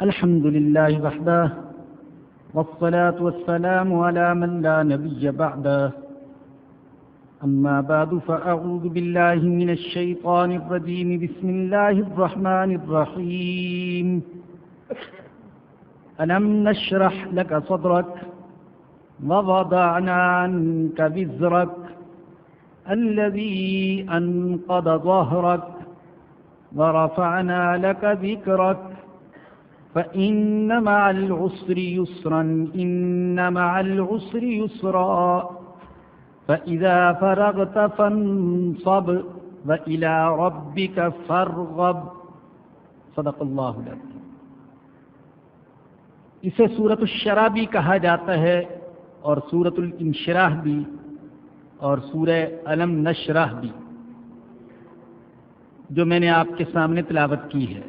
الحمد لله وحده والصلاة والسلام على من لا نبي بعده أما بعد فأعوذ بالله من الشيطان الرجيم بسم الله الرحمن الرحيم ألم نشرح لك صدرك ووضعنا عنك وزرك الذي أنقض ظهرك ورفعنا لك ذكرك فإن مع العسر يسرا إن مع العسر يسرا فإذا فرغت فانصب وإلى ربك فارغب صدق اللہ العظیم۔ اسے سورۃ الشرح بھی کہا جاتا ہے اور سورۃ الانشراح بھی اور سورہ الم نشرح بھی، جو میں نے آپ کے سامنے تلاوت کی ہے۔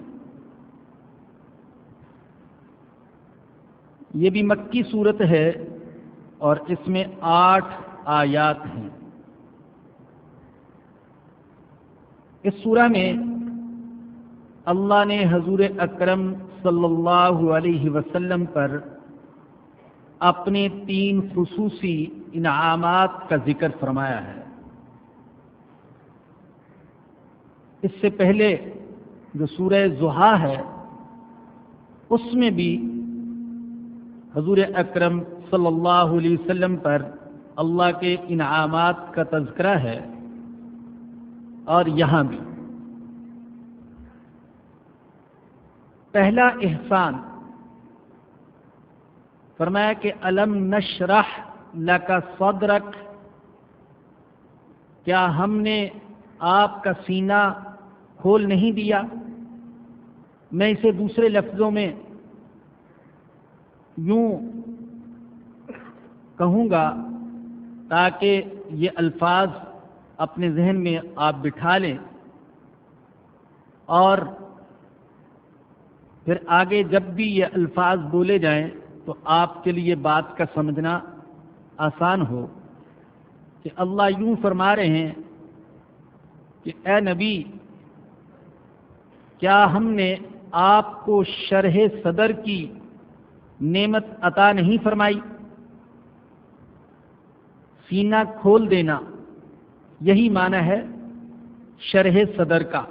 یہ بھی مکی صورت ہے اور اس میں 8 آیات ہیں۔ اس سورہ میں اللہ نے حضور اکرم صلی اللہ علیہ وسلم پر اپنے 3 خصوصی انعامات کا ذکر فرمایا ہے۔ اس سے پہلے جو سورہ ضحیٰ ہے اس میں بھی حضور اکرم صلی اللہ علیہ وسلم پر اللہ کے انعامات کا تذکرہ ہے، اور یہاں بھی پہلا احسان فرمایا کہ الم نشرح لک صدرک، کیا ہم نے آپ کا سینہ کھول نہیں دیا؟ میں اسے دوسرے لفظوں میں یوں کہوں گا تاکہ یہ الفاظ اپنے ذہن میں آپ بٹھا لیں، اور پھر آگے جب بھی یہ الفاظ بولے جائیں تو آپ کے لیے بات کا سمجھنا آسان ہو کہ اللہ یوں فرما رہے ہیں کہ اے نبی، کیا ہم نے آپ کو شرح صدر کی نعمت عطا نہیں فرمائی؟ سینہ کھول دینا، یہی معنی ہے شرح صدر کا۔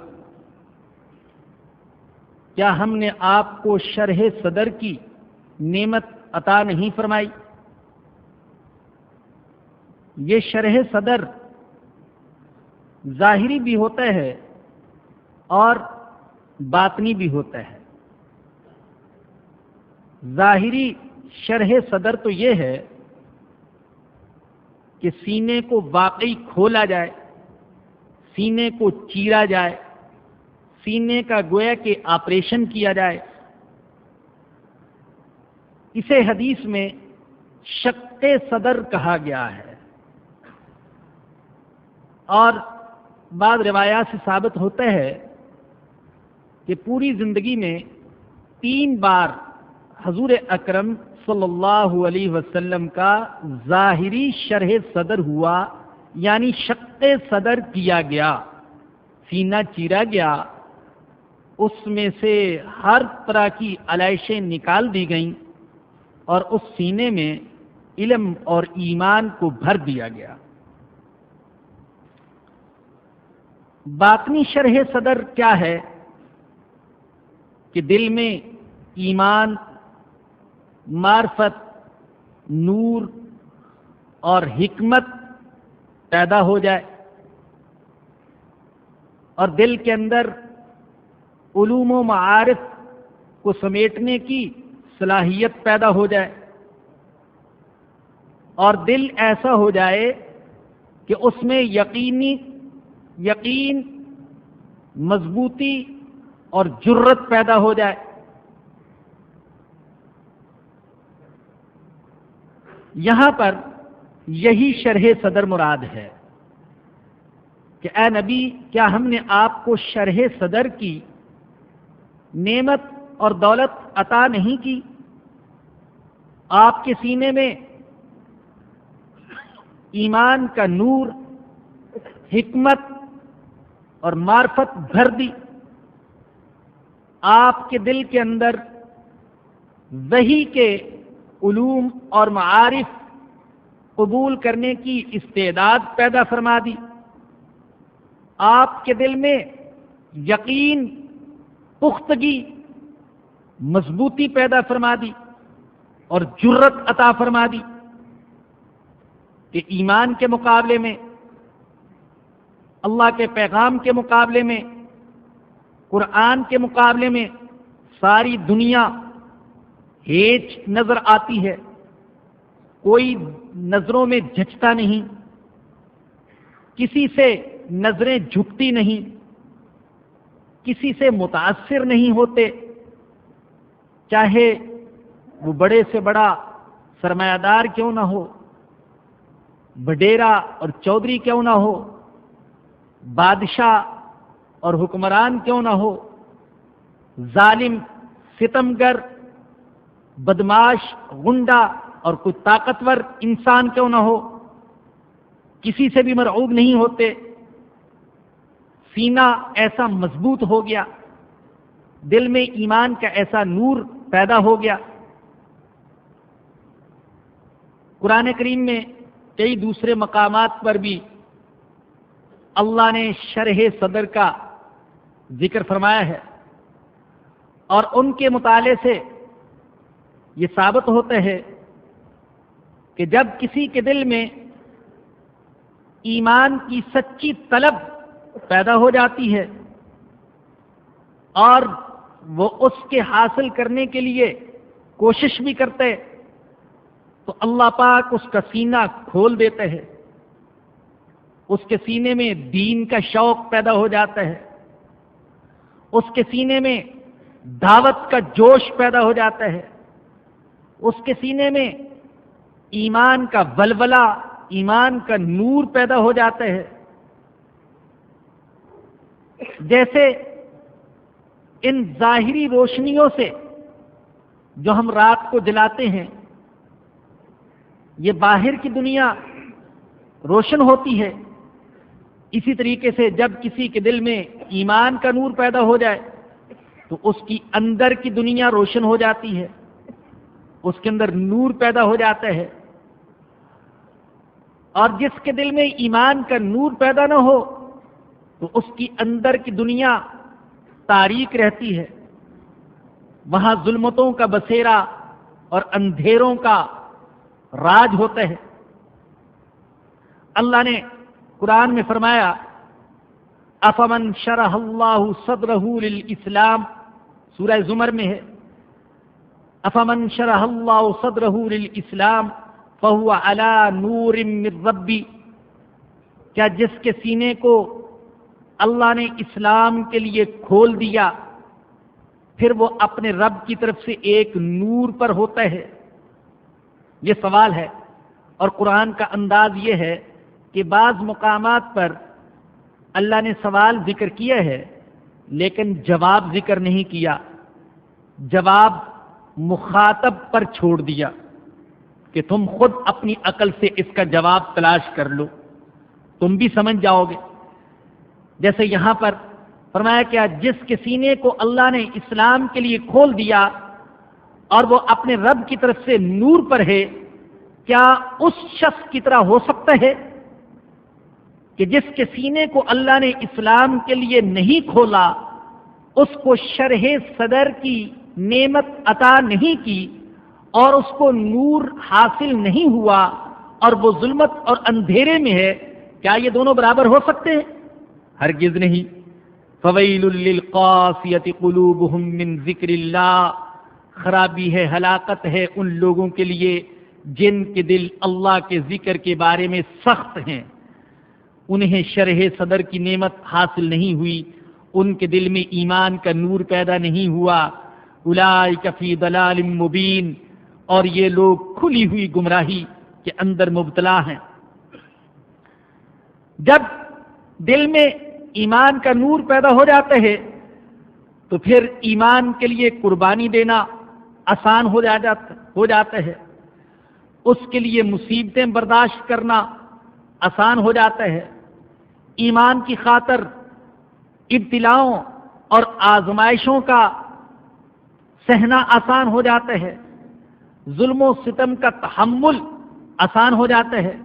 کیا ہم نے آپ کو شرح صدر کی نعمت عطا نہیں فرمائی؟ یہ شرح صدر ظاہری بھی ہوتا ہے اور باطنی بھی ہوتا ہے۔ ظاہری شرح صدر تو یہ ہے کہ سینے کو واقعی کھولا جائے، سینے کو چیرا جائے، سینے کا گویا کہ آپریشن کیا جائے۔ اسے حدیث میں شق صدر کہا گیا ہے، اور بعض روایات سے ثابت ہوتا ہے کہ پوری زندگی میں 3 بار حضور اکرم صلی اللہ علیہ وسلم کا ظاہری شرح صدر ہوا، یعنی شق صدر کیا گیا، سینہ چیرا گیا، اس میں سے ہر طرح کی علائشیں نکال دی گئیں اور اس سینے میں علم اور ایمان کو بھر دیا گیا۔ باطنی شرح صدر کیا ہے کہ دل میں ایمان، معرفت، نور اور حکمت پیدا ہو جائے، اور دل کے اندر علوم و معارف کو سمیٹنے کی صلاحیت پیدا ہو جائے، اور دل ایسا ہو جائے کہ اس میں یقین، مضبوطی اور جرت پیدا ہو جائے۔ یہاں پر یہی شرح صدر مراد ہے کہ اے نبی، کیا ہم نے آپ کو شرح صدر کی نعمت اور دولت عطا نہیں کی؟ آپ کے سینے میں ایمان کا نور، حکمت اور معرفت بھر دی، آپ کے دل کے اندر وحی کے علوم اور معارف قبول کرنے کی استعداد پیدا فرما دی، آپ کے دل میں یقین، پختگی، مضبوطی پیدا فرما دی اور جرت عطا فرما دی کہ ایمان کے مقابلے میں، اللہ کے پیغام کے مقابلے میں، قرآن کے مقابلے میں ساری دنیا ہیچ نظر آتی ہے، کوئی نظروں میں جھچتا نہیں، کسی سے نظریں جھکتی نہیں، کسی سے متاثر نہیں ہوتے، چاہے وہ بڑے سے بڑا سرمایہ دار کیوں نہ ہو، وڈیرا اور چودھری کیوں نہ ہو، بادشاہ اور حکمران کیوں نہ ہو، ظالم، ستمگر، بدماش، غنڈہ اور کوئی طاقتور انسان کیوں نہ ہو، کسی سے بھی مرعوب نہیں ہوتے، سینہ ایسا مضبوط ہو گیا، دل میں ایمان کا ایسا نور پیدا ہو گیا۔ قرآن کریم میں کئی دوسرے مقامات پر بھی اللہ نے شرح صدر کا ذکر فرمایا ہے، اور ان کے مطالعے سے یہ ثابت ہوتا ہے کہ جب کسی کے دل میں ایمان کی سچی طلب پیدا ہو جاتی ہے اور وہ اس کے حاصل کرنے کے لیے کوشش بھی کرتے، تو اللہ پاک اس کا سینہ کھول دیتے ہیں، اس کے سینے میں دین کا شوق پیدا ہو جاتا ہے، اس کے سینے میں دعوت کا جوش پیدا ہو جاتا ہے، اس کے سینے میں ایمان کا ولولہ، ایمان کا نور پیدا ہو جاتا ہے۔ جیسے ان ظاہری روشنیوں سے جو ہم رات کو جلاتے ہیں، یہ باہر کی دنیا روشن ہوتی ہے، اسی طریقے سے جب کسی کے دل میں ایمان کا نور پیدا ہو جائے تو اس کی اندر کی دنیا روشن ہو جاتی ہے، اس کے اندر نور پیدا ہو جاتا ہے۔ اور جس کے دل میں ایمان کا نور پیدا نہ ہو تو اس کی اندر کی دنیا تاریک رہتی ہے، وہاں ظلمتوں کا بسیرا اور اندھیروں کا راج ہوتا ہے۔ اللہ نے قرآن میں فرمایا افمن شرح اللہ صدرہ للاسلام، سورہ زمر میں ہے، افمن شرح اللہ صدرہ للاسلام فہو علی نور من ربی، کیا جس کے سینے کو اللہ نے اسلام کے لیے کھول دیا پھر وہ اپنے رب کی طرف سے ایک نور پر ہوتا ہے؟ یہ سوال ہے، اور قرآن کا انداز یہ ہے کہ بعض مقامات پر اللہ نے سوال ذکر کیا ہے لیکن جواب ذکر نہیں کیا، جواب مخاطب پر چھوڑ دیا کہ تم خود اپنی عقل سے اس کا جواب تلاش کر لو، تم بھی سمجھ جاؤ گے۔ جیسے یہاں پر فرمایا کہ جس کے سینے کو اللہ نے اسلام کے لیے کھول دیا اور وہ اپنے رب کی طرف سے نور پر ہے، کیا اس شخص کی طرح ہو سکتا ہے کہ جس کے سینے کو اللہ نے اسلام کے لیے نہیں کھولا، اس کو شرح صدر کی نعمت عطا نہیں کی اور اس کو نور حاصل نہیں ہوا اور وہ ظلمت اور اندھیرے میں ہے؟ کیا یہ دونوں برابر ہو سکتے ہیں؟ ہرگز نہیں۔ فویل للقاسیۃ قلوبہم من ذکر اللہ، خرابی ہے، ہلاکت ہے ان لوگوں کے لیے جن کے دل اللہ کے ذکر کے بارے میں سخت ہیں، انہیں شرح صدر کی نعمت حاصل نہیں ہوئی، ان کے دل میں ایمان کا نور پیدا نہیں ہوا۔ اولئک فی ضلال مبین، اور یہ لوگ کھلی ہوئی گمراہی کے اندر مبتلا ہیں۔ جب دل میں ایمان کا نور پیدا ہو جاتا ہے تو پھر ایمان کے لیے قربانی دینا آسان ہو جاتا ہے، اس کے لیے مصیبتیں برداشت کرنا آسان ہو جاتا ہے، ایمان کی خاطر ابتلاؤں اور آزمائشوں کا سہنا آسان ہو جاتا ہے۔ ظلم و ستم کا تحمل آسان ہو جاتا ہے۔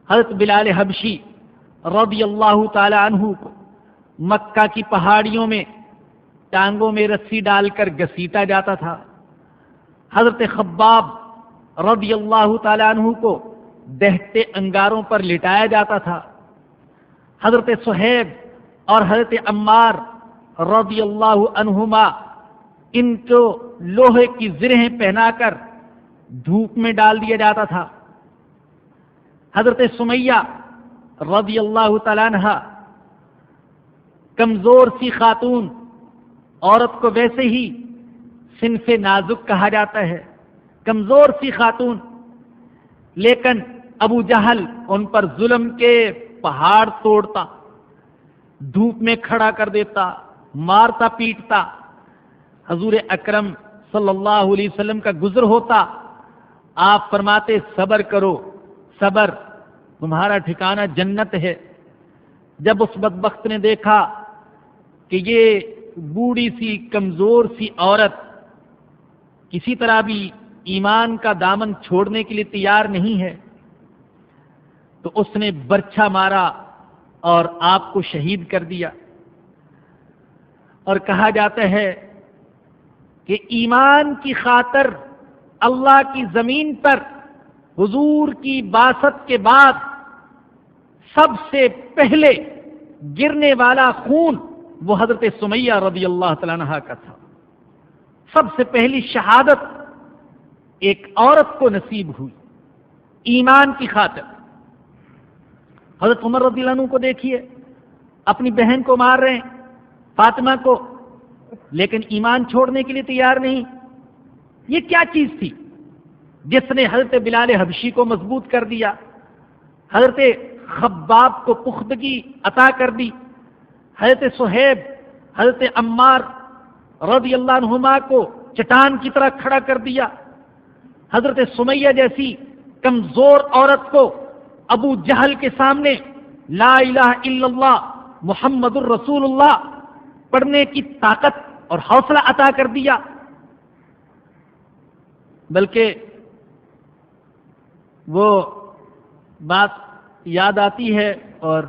حضرت بلال حبشی رضی اللہ تعالی عنہ کو مکہ کی پہاڑیوں میں ٹانگوں میں رسی ڈال کر گھسیٹا جاتا تھا۔ حضرت خباب رضی اللہ تعالی عنہ کو دہتے انگاروں پر لٹایا جاتا تھا۔ حضرت صہیب اور حضرت عمار رضی اللہ عنہما ان کو لوہے کی زرہیں پہنا کر دھوپ میں ڈال دیا جاتا تھا۔ حضرت سمیہ رضی اللہ تعالیٰ عنہ کمزور سی خاتون، عورت کو ویسے ہی صنف نازک کہا جاتا ہے، کمزور سی خاتون، لیکن ابو جہل ان پر ظلم کے پہاڑ توڑتا، دھوپ میں کھڑا کر دیتا، مارتا پیٹتا۔ حضور اکرم صلی اللہ علیہ وسلم کا گزر ہوتا، آپ فرماتے صبر کرو، صبر، تمہارا ٹھکانہ جنت ہے۔ جب اس بدبخت نے دیکھا کہ یہ بوڑھی سی کمزور سی عورت کسی طرح بھی ایمان کا دامن چھوڑنے کے لیے تیار نہیں ہے، تو اس نے برچھا مارا اور آپ کو شہید کر دیا۔ اور کہا جاتا ہے کہ ایمان کی خاطر اللہ کی زمین پر حضور کی بعثت کے بعد سب سے پہلے گرنے والا خون وہ حضرت سمیہ رضی اللہ تعالیٰ عنہ کا تھا۔ سب سے پہلی شہادت ایک عورت کو نصیب ہوئی ایمان کی خاطر۔ حضرت عمر رضی اللہ عنہ کو دیکھیے، اپنی بہن کو مار رہے ہیں، فاطمہ کو، لیکن ایمان چھوڑنے کے لیے تیار نہیں۔ یہ کیا چیز تھی جس نے حضرت بلال حبشی کو مضبوط کر دیا، حضرت خباب کو پختگی عطا کر دی، حضرت صہیب، حضرت عمار رضی اللہ عنہما کو چٹان کی طرح کھڑا کر دیا، حضرت سمیہ جیسی کمزور عورت کو ابو جہل کے سامنے لا الہ الا اللہ محمد الرسول اللہ پڑھنے کی طاقت اور حوصلہ عطا کر دیا۔ بلکہ وہ بات یاد آتی ہے اور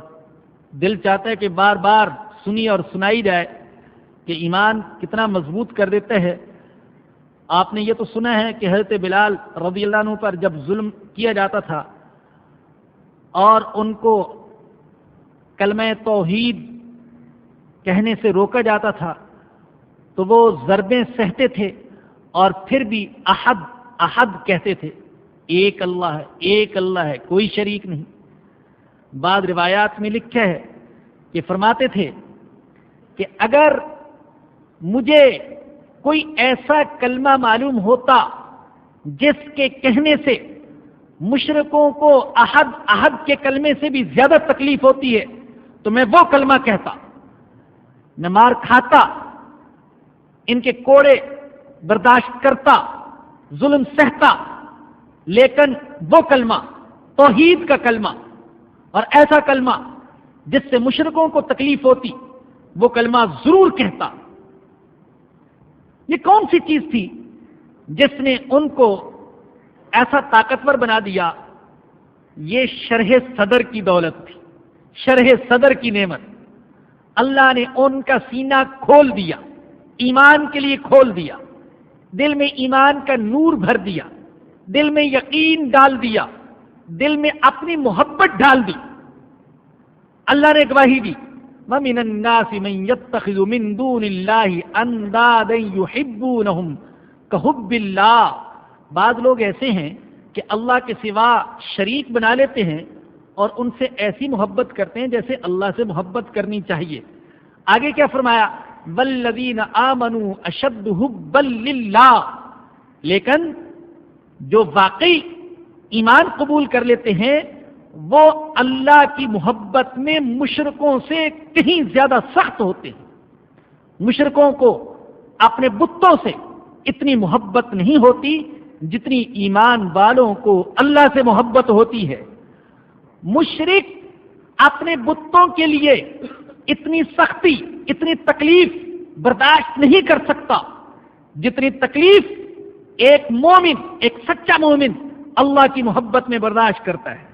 دل چاہتا ہے کہ بار بار سنی اور سنائی جائے کہ ایمان کتنا مضبوط کر دیتا ہے۔ آپ نے یہ تو سنا ہے کہ حضرت بلال رضی اللہ عنہ پر جب ظلم کیا جاتا تھا اور ان کو کلمہ توحید کہنے سے روکا جاتا تھا تو وہ ضربیں سہتے تھے اور پھر بھی احد احد کہتے تھے، ایک اللہ ہے، ایک اللہ ہے، کوئی شریک نہیں۔ بعض روایات میں لکھا ہے کہ فرماتے تھے کہ اگر مجھے کوئی ایسا کلمہ معلوم ہوتا جس کے کہنے سے مشرکوں کو احد احد کے کلمے سے بھی زیادہ تکلیف ہوتی ہے تو میں وہ کلمہ کہتا، نہ مار کھاتا، ان کے کوڑے برداشت کرتا، ظلم سہتا، لیکن وہ کلمہ توحید کا کلمہ اور ایسا کلمہ جس سے مشرکوں کو تکلیف ہوتی وہ کلمہ ضرور کہتا۔ یہ کون سی چیز تھی جس نے ان کو ایسا طاقتور بنا دیا؟ یہ شرح صدر کی دولت تھی، شرح صدر کی نعمت۔ اللہ نے ان کا سینہ کھول دیا، ایمان کے لیے کھول دیا، دل میں ایمان کا نور بھر دیا، دل میں یقین ڈال دیا، دل میں اپنی محبت ڈال دی۔ اللہ نے گواہی دی، وَمِنَ النَّاسِ مَن يَتَّخِذُ مِن دُونِ اللَّهِ أَندَادًا يُحِبُّونَهُمْ كَحُبِّ اللَّهِ۔ بعض لوگ ایسے ہیں کہ اللہ کے سوا شریک بنا لیتے ہیں اور ان سے ایسی محبت کرتے ہیں جیسے اللہ سے محبت کرنی چاہیے۔ آگے کیا فرمایا؟ وَالَّذِينَ آمَنُوا أَشَدُّ حُبًّا لِلَّهِ، لیکن جو واقعی ایمان قبول کر لیتے ہیں وہ اللہ کی محبت میں مشرکوں سے کہیں زیادہ سخت ہوتے ہیں۔ مشرکوں کو اپنے بتوں سے اتنی محبت نہیں ہوتی جتنی ایمان والوں کو اللہ سے محبت ہوتی ہے۔ مشرک اپنے بتوں کے لیے اتنی سختی، اتنی تکلیف برداشت نہیں کر سکتا جتنی تکلیف ایک مومن، ایک سچا مومن اللہ کی محبت میں برداشت کرتا ہے۔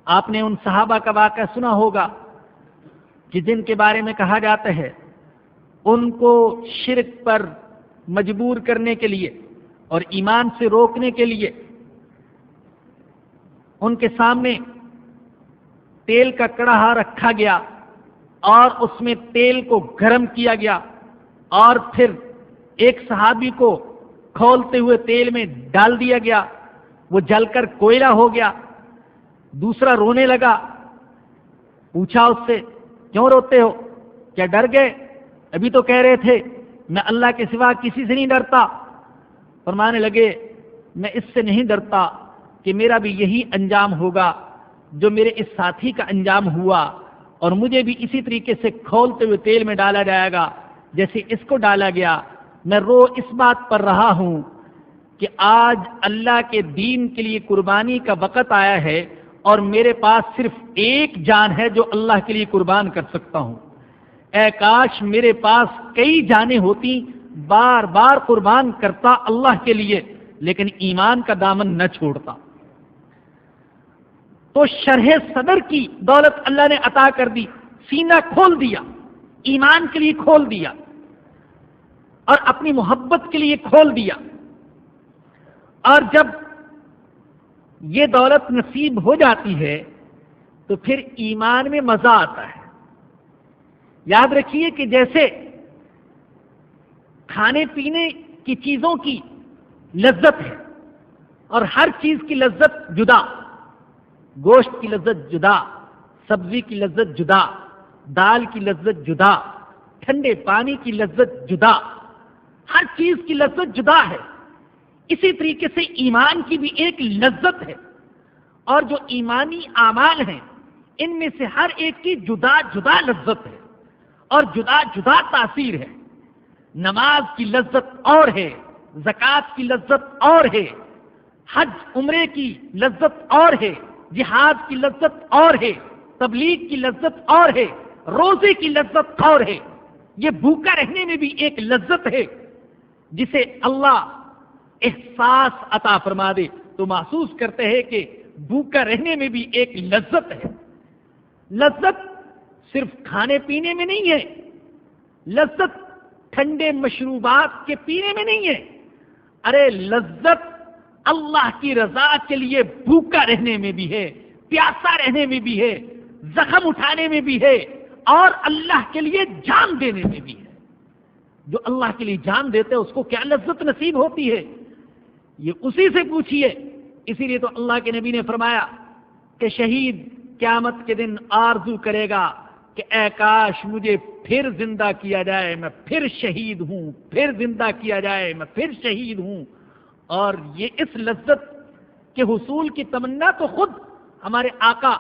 آپ نے ان صحابہ کا واقعہ سنا ہوگا کہ جن کے بارے میں کہا جاتا ہے ان کو شرک پر مجبور کرنے کے لیے اور ایمان سے روکنے کے لیے ان کے سامنے تیل کا کڑاہا رکھا گیا اور اس میں تیل کو گرم کیا گیا، اور پھر ایک صحابی کو کھولتے ہوئے تیل میں ڈال دیا گیا، وہ جل کر کوئلہ ہو گیا۔ دوسرا رونے لگا، پوچھا اس سے کیوں روتے ہو، کیا ڈر گئے؟ ابھی تو کہہ رہے تھے میں اللہ کے سوا کسی سے نہیں ڈرتا۔ فرمانے لگے میں اس سے نہیں ڈرتا کہ میرا بھی یہی انجام ہوگا جو میرے اس ساتھی کا انجام ہوا، اور مجھے بھی اسی طریقے سے کھولتے ہوئے تیل میں ڈالا جائے گا جیسے اس کو ڈالا گیا۔ میں رو اس بات پر رہا ہوں کہ آج اللہ کے دین کے لیے قربانی کا وقت آیا ہے اور میرے پاس صرف ایک جان ہے جو اللہ کے لیے قربان کر سکتا ہوں۔ اے کاش میرے پاس کئی جانیں ہوتی، بار بار قربان کرتا اللہ کے لیے، لیکن ایمان کا دامن نہ چھوڑتا۔ تو شرح صدر کی دولت اللہ نے عطا کر دی، سینہ کھول دیا، ایمان کے لیے کھول دیا اور اپنی محبت کے لیے کھول دیا۔ اور جب یہ دولت نصیب ہو جاتی ہے تو پھر ایمان میں مزہ آتا ہے۔ یاد رکھیے کہ جیسے کھانے پینے کی چیزوں کی لذت ہے اور ہر چیز کی لذت جدا، گوشت کی لذت جدا، سبزی کی لذت جدا، دال کی لذت جدا، ٹھنڈے پانی کی لذت جدا، ہر چیز کی لذت جدا ہے، اسی طریقے سے ایمان کی بھی ایک لذت ہے، اور جو ایمانی اعمال ہیں ان میں سے ہر ایک کی جدا جدا لذت ہے اور جدا جدا تاثیر ہے۔ نماز کی لذت اور ہے، زکوٰۃ کی لذت اور ہے، حج عمرے کی لذت اور ہے، جہاد کی لذت اور ہے، تبلیغ کی لذت اور ہے، روزے کی لذت اور ہے۔ یہ بھوکا رہنے میں بھی ایک لذت ہے جسے اللہ احساس عطا فرما دے تو محسوس کرتے ہیں کہ بھوکا رہنے میں بھی ایک لذت ہے۔ لذت صرف کھانے پینے میں نہیں ہے، لذت ٹھنڈے مشروبات کے پینے میں نہیں ہے، ارے لذت اللہ کی رضا کے لیے بھوکا رہنے میں بھی ہے، پیاسا رہنے میں بھی ہے، زخم اٹھانے میں بھی ہے، اور اللہ کے لیے جان دینے میں بھی ہے۔ جو اللہ کے لیے جان دیتے ہیں اس کو کیا لذت نصیب ہوتی ہے، یہ اسی سے پوچھیے۔ اسی لیے تو اللہ کے نبی نے فرمایا کہ شہید قیامت کے دن آرزو کرے گا کہ اے کاش مجھے پھر زندہ کیا جائے، میں پھر شہید ہوں، پھر زندہ کیا جائے، میں پھر شہید ہوں۔ اور یہ اس لذت کے حصول کی تمنا تو خود ہمارے آقا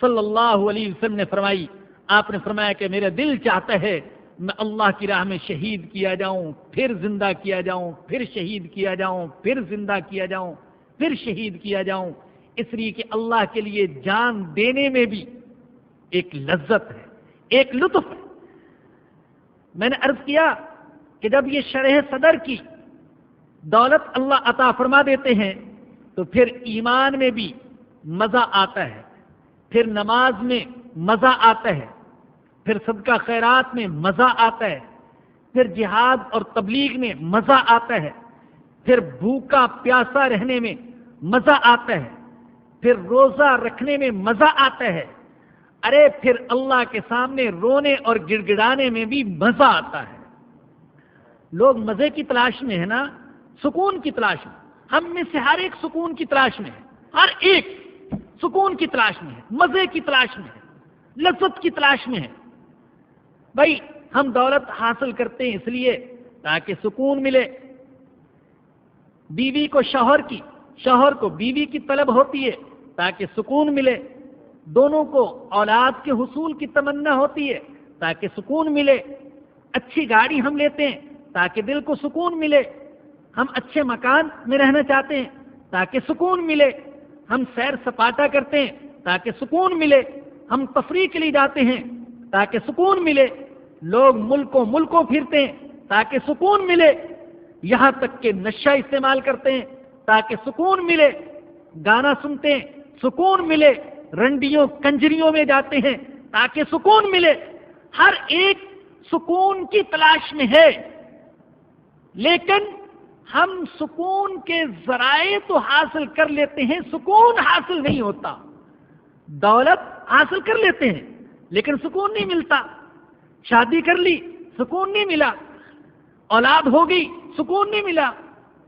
صلی اللہ علیہ وسلم نے فرمائی۔ آپ نے فرمایا کہ میرا دل چاہتا ہے میں اللہ کی راہ میں شہید کیا جاؤں، پھر زندہ کیا جاؤں، پھر شہید کیا جاؤں، پھر زندہ کیا جاؤں، پھر شہید کیا جاؤں، اس لیے کہ اللہ کے لیے جان دینے میں بھی ایک لذت ہے، ایک لطف ہے۔ میں نے عرض کیا کہ جب یہ شرح صدر کی دولت اللہ عطا فرما دیتے ہیں تو پھر ایمان میں بھی مزہ آتا ہے، پھر نماز میں مزہ آتا ہے، پھر صدقہ خیرات میں مزہ آتا ہے، پھر جہاد اور تبلیغ میں مزہ آتا ہے، پھر بھوکا پیاسا رہنے میں مزہ آتا ہے، پھر روزہ رکھنے میں مزہ آتا ہے، ارے پھر اللہ کے سامنے رونے اور گڑ گڑانے میں بھی مزہ آتا ہے۔ لوگ مزے کی تلاش میں ہے نا، سکون کی تلاش میں۔ ہم میں سے ہر ایک سکون کی تلاش میں ہے، ہر ایک سکون کی تلاش میں ہے، مزے کی تلاش میں ہے، لذت کی تلاش میں ہے۔ بھائی ہم دولت حاصل کرتے ہیں اس لیے تاکہ سکون ملے، بیوی کو شوہر کی، شوہر کو بیوی کی طلب ہوتی ہے تاکہ سکون ملے، دونوں کو اولاد کے حصول کی تمنا ہوتی ہے تاکہ سکون ملے، اچھی گاڑی ہم لیتے ہیں تاکہ دل کو سکون ملے، ہم اچھے مکان میں رہنا چاہتے ہیں تاکہ سکون ملے، ہم سیر سپاٹا کرتے ہیں تاکہ سکون ملے، ہم تفریح کے لیے جاتے ہیں تاکہ سکون ملے، لوگ ملکوں پھرتے ہیں تاکہ سکون ملے، یہاں تک کہ نشہ استعمال کرتے ہیں تاکہ سکون ملے، گانا سنتے ہیں سکون ملے، رنڈیوں کنجریوں میں جاتے ہیں تاکہ سکون ملے، ہر ایک سکون کی تلاش میں ہے، لیکن ہم سکون کے ذرائع تو حاصل کر لیتے ہیں، سکون حاصل نہیں ہوتا۔ دولت حاصل کر لیتے ہیں لیکن سکون نہیں ملتا، شادی کر لی سکون نہیں ملا، اولاد ہو گئی سکون نہیں ملا،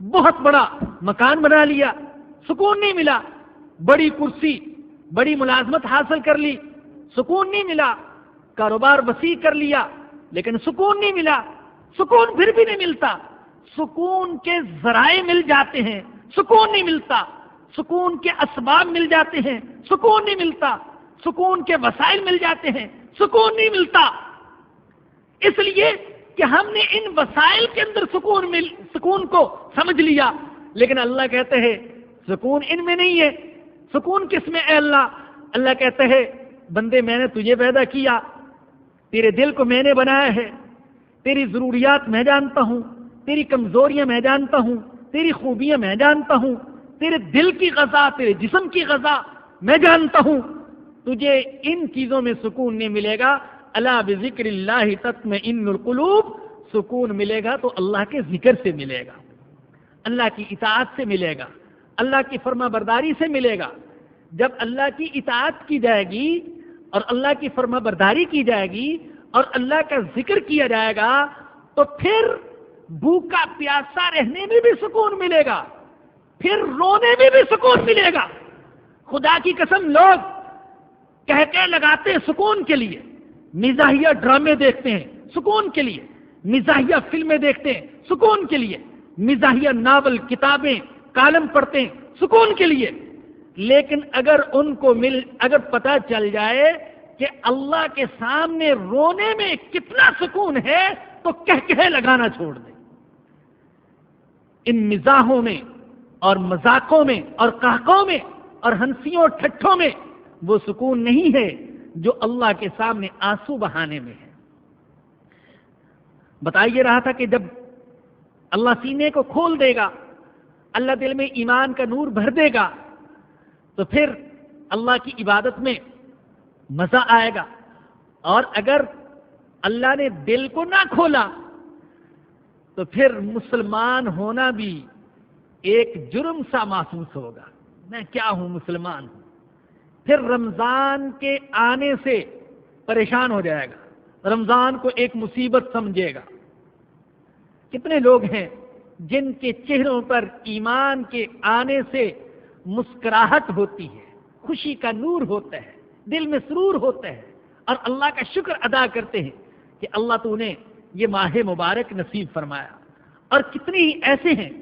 بہت بڑا مکان بنا لیا سکون نہیں ملا، بڑی کرسی بڑی ملازمت حاصل کر لی سکون نہیں ملا، کاروبار وسیع کر لیا لیکن سکون نہیں ملا، سکون پھر بھی نہیں ملتا، سکون کے ذرائع مل جاتے ہیں سکون نہیں ملتا، سکون کے اسباب مل جاتے ہیں سکون نہیں ملتا، سکون کے وسائل مل جاتے ہیں سکون نہیں ملتا، اس لیے کہ ہم نے ان وسائل کے اندر سکون کو سمجھ لیا، لیکن اللہ کہتے ہیں سکون ان میں نہیں ہے، سکون کس میں اے اللہ؟ اللہ کہتے ہیں بندے میں نے تجھے پیدا کیا، تیرے دل کو میں نے بنایا ہے، تیری ضروریات میں جانتا ہوں، تیری کمزوریاں میں جانتا ہوں، تیری خوبیاں میں جانتا ہوں، تیرے دل کی غذا تیرے جسم کی غذا میں جانتا ہوں، تجھے ان چیزوں میں سکون نہیں ملے گا، الا بذکر اللہ تطمئن القلوب، سکون ملے گا تو اللہ کے ذکر سے ملے گا، اللہ کی اطاعت سے ملے گا، اللہ کی فرما برداری سے ملے گا۔ جب اللہ کی اطاعت کی جائے گی اور اللہ کی فرما برداری کی جائے گی اور اللہ کا ذکر کیا جائے گا تو پھر بھوکا پیاسا رہنے میں بھی سکون ملے گا، پھر رونے میں بھی سکون ملے گا۔ خدا کی قسم لوگ کہہ لگاتے ہیں سکون کے لیے، مزاحیہ ڈرامے دیکھتے ہیں سکون کے لیے، مزاحیہ فلمیں دیکھتے ہیں سکون کے لیے، مزاحیہ ناول کتابیں کالم پڑھتے ہیں سکون کے لیے، لیکن اگر پتہ چل جائے کہ اللہ کے سامنے رونے میں کتنا سکون ہے تو کہہ لگانا چھوڑ دیں۔ ان مزاحوں میں اور مذاقوں میں اور قہقہوں میں اور ہنسیوں اور ٹھٹھوں میں وہ سکون نہیں ہے جو اللہ کے سامنے آنسو بہانے میں ہے۔ بتائیے رہا تھا کہ جب اللہ سینے کو کھول دے گا، اللہ دل میں ایمان کا نور بھر دے گا تو پھر اللہ کی عبادت میں مزہ آئے گا، اور اگر اللہ نے دل کو نہ کھولا تو پھر مسلمان ہونا بھی ایک جرم سا محسوس ہوگا، میں کیا ہوں مسلمان ہوں، پھر رمضان کے آنے سے پریشان ہو جائے گا، رمضان کو ایک مصیبت سمجھے گا۔ کتنے لوگ ہیں جن کے چہروں پر ایمان کے آنے سے مسکراہٹ ہوتی ہے، خوشی کا نور ہوتا ہے، دل میں سرور ہوتا ہے، اور اللہ کا شکر ادا کرتے ہیں کہ اللہ تو نے یہ ماہ مبارک نصیب فرمایا، اور کتنے ہی ایسے ہیں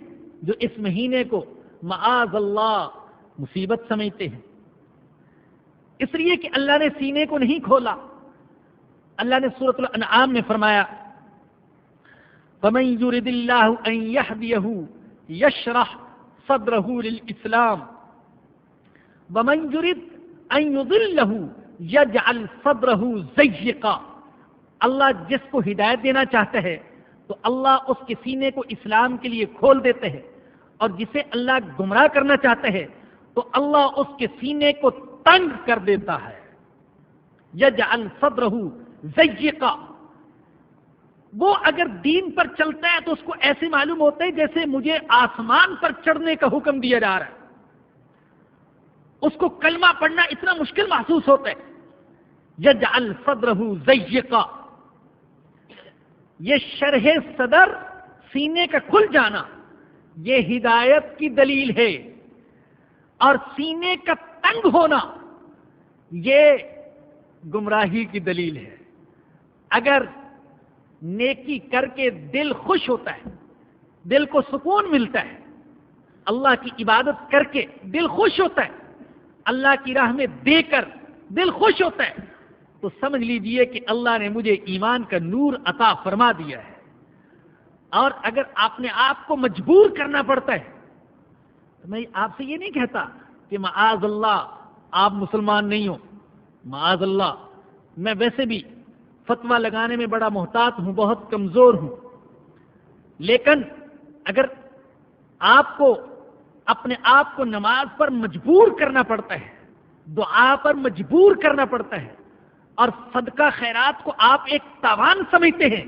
جو اس مہینے کو معاذ اللہ مصیبت سمجھتے ہیں، اس لیے کہ اللہ نے سینے کو نہیں کھولا۔ اللہ نے سورۃ الانعام میں فرمایا فَمَن يُرِدِ اللَّهُ أَن يَهْدِيَهُ يَشْرَحْ صَدْرَهُ لِلْإِسْلَامِ وَمَن يُرِدْ أَن يُضِلَّهُ يَجْعَلْ صَدْرَهُ ضَيِّقًا۔ اللہ جس کو ہدایت دینا چاہتا ہے تو اللہ اس کے سینے کو اسلام کے لیے کھول دیتے ہیں، اور جسے اللہ گمراہ کرنا چاہتا ہے تو اللہ اس کے سینے کو تنگ کر دیتا ہے۔ یجعل صدرہ ضیقا، وہ اگر دین پر چلتا ہے تو اس کو ایسے معلوم ہوتا ہے جیسے مجھے آسمان پر چڑھنے کا حکم دیا جا رہا ہے، اس کو کلمہ پڑھنا اتنا مشکل محسوس ہوتا ہے۔ یجعل صدرہ ضیقا، یہ شرح صدر، سینے کا کھل جانا، یہ ہدایت کی دلیل ہے، اور سینے کا تنگ ہونا یہ گمراہی کی دلیل ہے۔ اگر نیکی کر کے دل خوش ہوتا ہے، دل کو سکون ملتا ہے، اللہ کی عبادت کر کے دل خوش ہوتا ہے، اللہ کی راہ میں دے کر دل خوش ہوتا ہے، تو سمجھ لیجئے کہ اللہ نے مجھے ایمان کا نور عطا فرما دیا ہے۔ اور اگر آپ نے آپ کو مجبور کرنا پڑتا ہے تو میں آپ سے یہ نہیں کہتا کہ معاذ اللہ آپ مسلمان نہیں ہو، معاذ اللہ میں ویسے بھی فتویٰ لگانے میں بڑا محتاط ہوں، بہت کمزور ہوں، لیکن اگر آپ کو اپنے آپ کو نماز پر مجبور کرنا پڑتا ہے، دعا پر مجبور کرنا پڑتا ہے، اور صدقہ خیرات کو آپ ایک تاوان سمجھتے ہیں،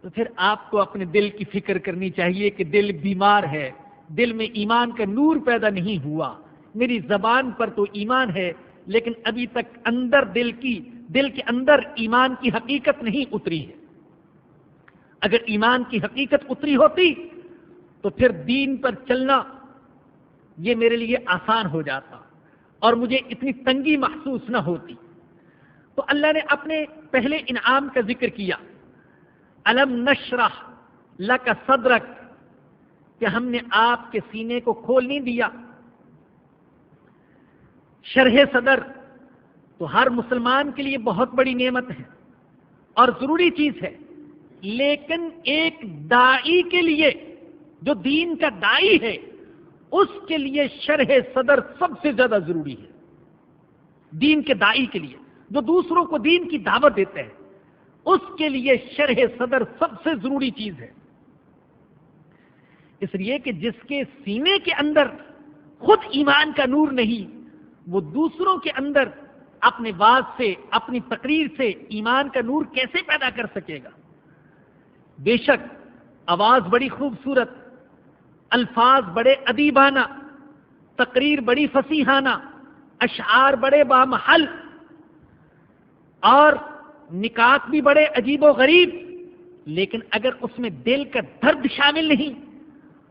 تو پھر آپ کو اپنے دل کی فکر کرنی چاہیے کہ دل بیمار ہے، دل میں ایمان کا نور پیدا نہیں ہوا، میری زبان پر تو ایمان ہے لیکن ابھی تک اندر دل کے اندر ایمان کی حقیقت نہیں اتری ہے۔ اگر ایمان کی حقیقت اتری ہوتی تو پھر دین پر چلنا یہ میرے لیے آسان ہو جاتا اور مجھے اتنی تنگی محسوس نہ ہوتی۔ تو اللہ نے اپنے پہلے انعام کا ذکر کیا، الم نشرح لک صدرک، کہ ہم نے آپ کے سینے کو کھول نہیں دیا۔ شرح صدر تو ہر مسلمان کے لیے بہت بڑی نعمت ہے اور ضروری چیز ہے، لیکن ایک داعی کے لیے، جو دین کا داعی ہے، اس کے لیے شرح صدر سب سے زیادہ ضروری ہے۔ دین کے داعی کے لیے جو دوسروں کو دین کی دعوت دیتے ہیں، اس کے لیے شرح صدر سب سے ضروری چیز ہے، اس لیے کہ جس کے سینے کے اندر خود ایمان کا نور نہیں، وہ دوسروں کے اندر اپنے واز سے، اپنی تقریر سے ایمان کا نور کیسے پیدا کر سکے گا؟ بے شک آواز بڑی خوبصورت، الفاظ بڑے ادیبانہ، تقریر بڑی فصیحانہ، اشعار بڑے بامحل، اور نکات بھی بڑے عجیب و غریب، لیکن اگر اس میں دل کا درد شامل نہیں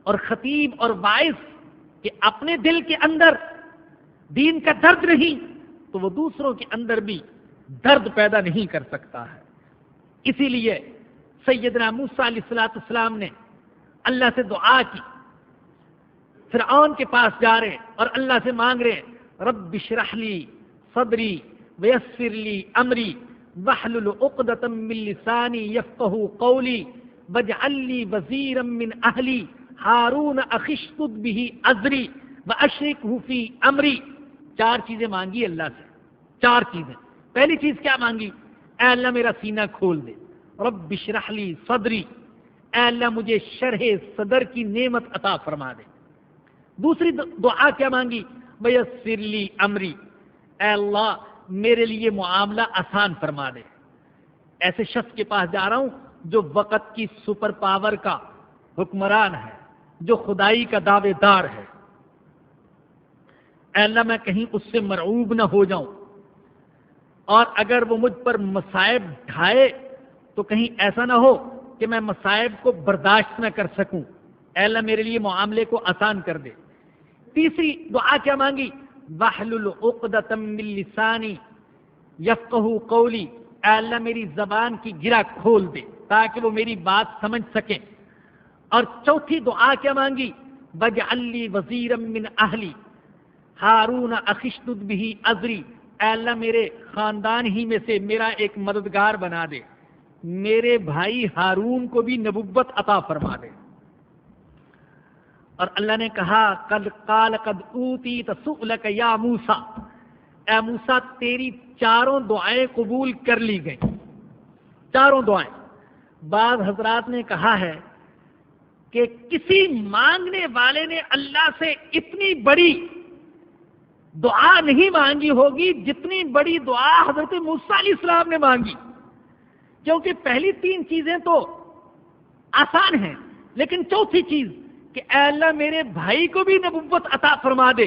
اور خطیب اور واعظ کہ اپنے دل کے اندر دین کا درد نہیں، تو وہ دوسروں کے اندر بھی درد پیدا نہیں کر سکتا ہے۔ اسی لیے سیدنا موسیٰ علیہ السلام نے اللہ سے دعا کی، فرعون کے پاس جا رہے اور اللہ سے مانگ رہے، رب اشرح لی صدری ویسر لی امری واحلل عقدۃ من لسانی یفقہوا قولی واجعل لی وزیرا من اہلی ہارون اخی اشدد بہ ازری واشرکہ فی امری۔ 4 چیزیں مانگی اللہ سے، 4 چیزیں۔ پہلی چیز کیا مانگی؟ اے اللہ میرا سینہ کھول دے، رب اشرح لی صدری، اے اللہ مجھے شرح صدر کی نعمت عطا فرما دے۔ دوسری دعا کیا مانگی؟ ویسر لی امری، اے اللہ میرے لیے معاملہ آسان فرما دے۔ ایسے شخص کے پاس جا رہا ہوں جو وقت کی سپر پاور کا حکمران ہے، جو خدائی کا دعوے دار ہے، اے اللہ میں کہیں اس سے مرعوب نہ ہو جاؤں، اور اگر وہ مجھ پر مصائب ڈھائے تو کہیں ایسا نہ ہو کہ میں مصائب کو برداشت نہ کر سکوں، اے اللہ میرے لیے معاملے کو آسان کر دے۔ تیسری دعا کیا مانگی؟ واحلل عقدۃ من لسانی یفقہوا قولی، اے اللہ میری زبان کی گرہ کھول دے تاکہ وہ میری بات سمجھ سکیں۔ اور چوتھی دعا کیا مانگی؟ واجعل لی وزیرا من اہلی ہارون اخی اشدد بہ ازری، اے اللہ میرے خاندان ہی میں سے میرا ایک مددگار بنا دے، میرے بھائی ہارون کو بھی نبوت عطا فرما دے۔ اور اللہ نے کہا قد اوتیت سؤلک یا موسیٰ، اے موسیٰ تیری 4 دعائیں قبول کر لی گئیں، 4 دعائیں۔ بعض حضرات نے کہا ہے کہ کسی مانگنے والے نے اللہ سے اتنی بڑی دعا نہیں مانگی ہوگی جتنی بڑی دعا حضرت موسیٰ علیہ السلام نے مانگی، کیونکہ پہلی 3 چیزیں تو آسان ہیں، لیکن چوتھی چیز کہ اے اللہ میرے بھائی کو بھی نبوت عطا فرما دے،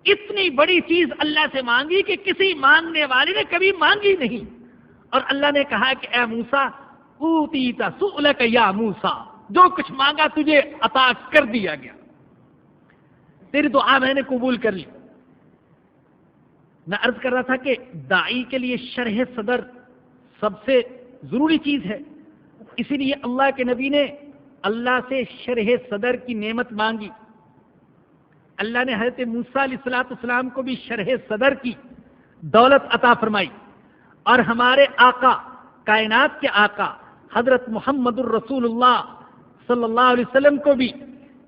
اتنی بڑی چیز اللہ سے مانگی کہ کسی مانگنے والے نے کبھی مانگی نہیں۔ اور اللہ نے کہا کہ اے موسیٰ اوتیت سؤلک یا موسیٰ، جو کچھ مانگا تجھے عطا کر دیا گیا، تیری دعا میں نے قبول کر لی۔ میں عرض کر رہا تھا کہ داعی کے لیے شرح صدر سب سے ضروری چیز ہے، اسی لیے اللہ کے نبی نے اللہ سے شرح صدر کی نعمت مانگی۔ اللہ نے حضرت موسیٰ علیہ السلام کو بھی شرح صدر کی دولت عطا فرمائی، اور ہمارے آقا، کائنات کے آقا حضرت محمد الرسول اللہ صلی اللہ علیہ وسلم کو بھی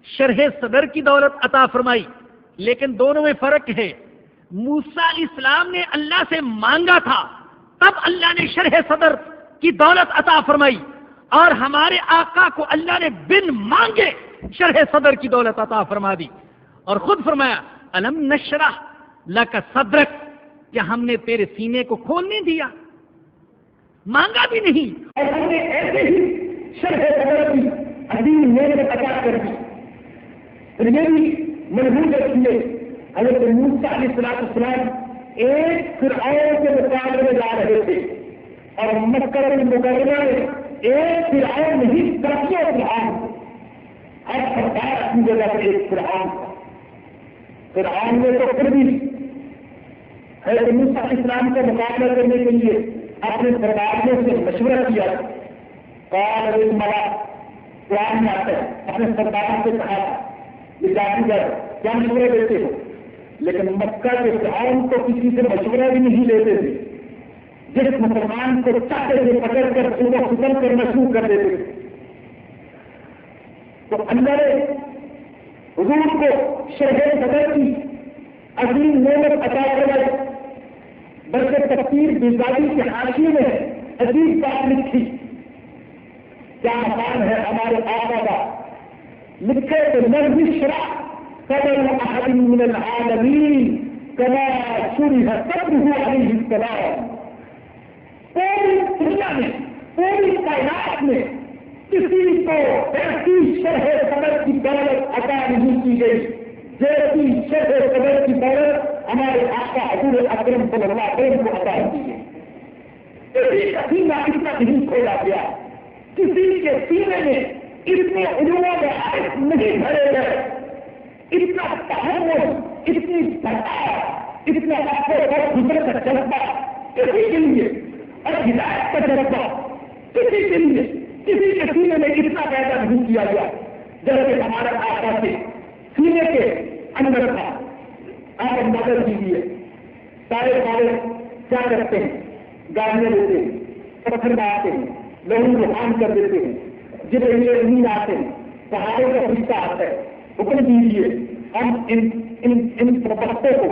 شرح صدر کی دولت عطا فرمائی، لیکن دونوں میں فرق ہے۔ موسیٰ علیہ السلام نے اللہ سے مانگا تھا، تب اللہ نے شرح صدر کی دولت عطا فرمائی، اور ہمارے آقا کو اللہ نے بن مانگے شرح صدر کی دولت عطا فرما دی، اور خود فرمایا الم نشرح لک صدرک، کہ ہم نے تیرے سینے کو کھول نہیں دیا، مانگا بھی نہیں، اور ہم نے ایسے ہی شرح صدر کی عظیم نعمت عطا کر دی۔ پھر یہ بھی منہوج رکھیے، حضرت موسیٰ علیہ السلام ایک فرعون کے مقابلے میں جا رہے تھے، اور مکہ المکرمہ میں ایک فرعون نہیں درجوں فرعون، ہر سرکار اپنی جگہ پر ایک فرعون تھا۔ فرعون نے تو پھر بھی حضرت موسیٰ علیہ السلام کا مقابلہ کرنے کے لیے اپنے سرداروں سے مشورہ کیا۔ قال الملا، قرآن میں آتا ہے، اپنے سرداروں سے کہا یہ جادوگر کیا مشورے دیتے ہو؟ لیکن مکہ کے فرعون تو کسی سے مشورہ بھی نہیں لیتے تھے، جس مسلمان کو چاہتے تھے پکڑ کر اس کو ختم کرنا شروع کر دیتے تھے۔ تو اللہ نے حضور کو شرح صدر کی عظیم نعمت عطا کرائی، بلکہ تفسیر بیزادی کے حاشیے میں عجیب بات لکھی، کیا مقام ہے ہمارے آقا کا، لکھے تو لم یشرح صدر احد من العالمین کما شرح صدرہ علیہ السلام۔ پوری دنیا میں، پوری کائنات میں کسی کو ایسی شرح صدر کی دولت عطا نہیں کی گئی جیسی شرح صدر کی دولت ہمارے آقا حضور اکرم صلی اللہ علیہ وسلم کو عطا کی گئی۔ ایسی سینہ اتنا نہیں کھولا گیا، کسی کے سینے میں اتنے علوموں میں آئے نہیں بھرے گئے، اتنا تحمل، اتنی برداشت، اتنا اپنے اور دوسرے کا جذبہ کسی کے لیے، اور ہدایت کا جذبہ کسی کے لیے، کسی کے سینے میں اتنا پیدا نہیں کیا گیا جیسے ہمارا آقا سے سینے کے اندر تھا۔ آپ اندازہ کیجیے، سارے کیا کرتے ہیں؟ گاڑیاں لیتے ہیں، پتھر ڈالتے ہیں، لہو روحان کر دیتے ہیں، جبریل امین آتے ہیں، پہاڑوں کا فرشتہ آتا ہے، حکم دیجیے ہم ان پربتوں کو،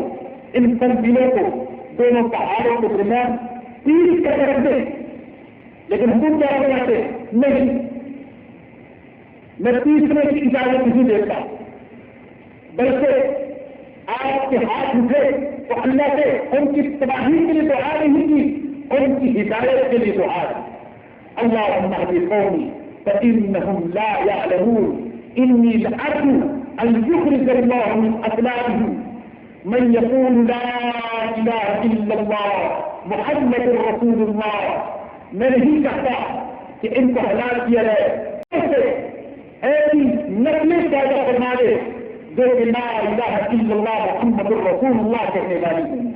ان تنظیموں کو دونوں پہاڑوں کے درمیان تیر کر رکھ دیں، لیکن حکم کیا کرتے نہیں، میں تیسرے کی اجازت نہیں دیتا، بلکہ آپ کے ہاتھ اٹھے تو اللہ سے ان کی تباہی کے لیے دعا نہیں کی، ان کی ہدایت کے لیے دعا کی۔ اللہم اہد قومی فإنہم لا یعلمون انی لأرجو ان یخرج اللہ من اصلابہم من یقول لا الہ الا اللہ محمد رسول اللہ۔ میں نہیں چاہتا کہ ان کو ہلاک کیا جائے، ایسی نسلیں پیدا فرما دے جو کہ لا الہ الا اللہ محمد رسول اللہ کہنے والی ہیں۔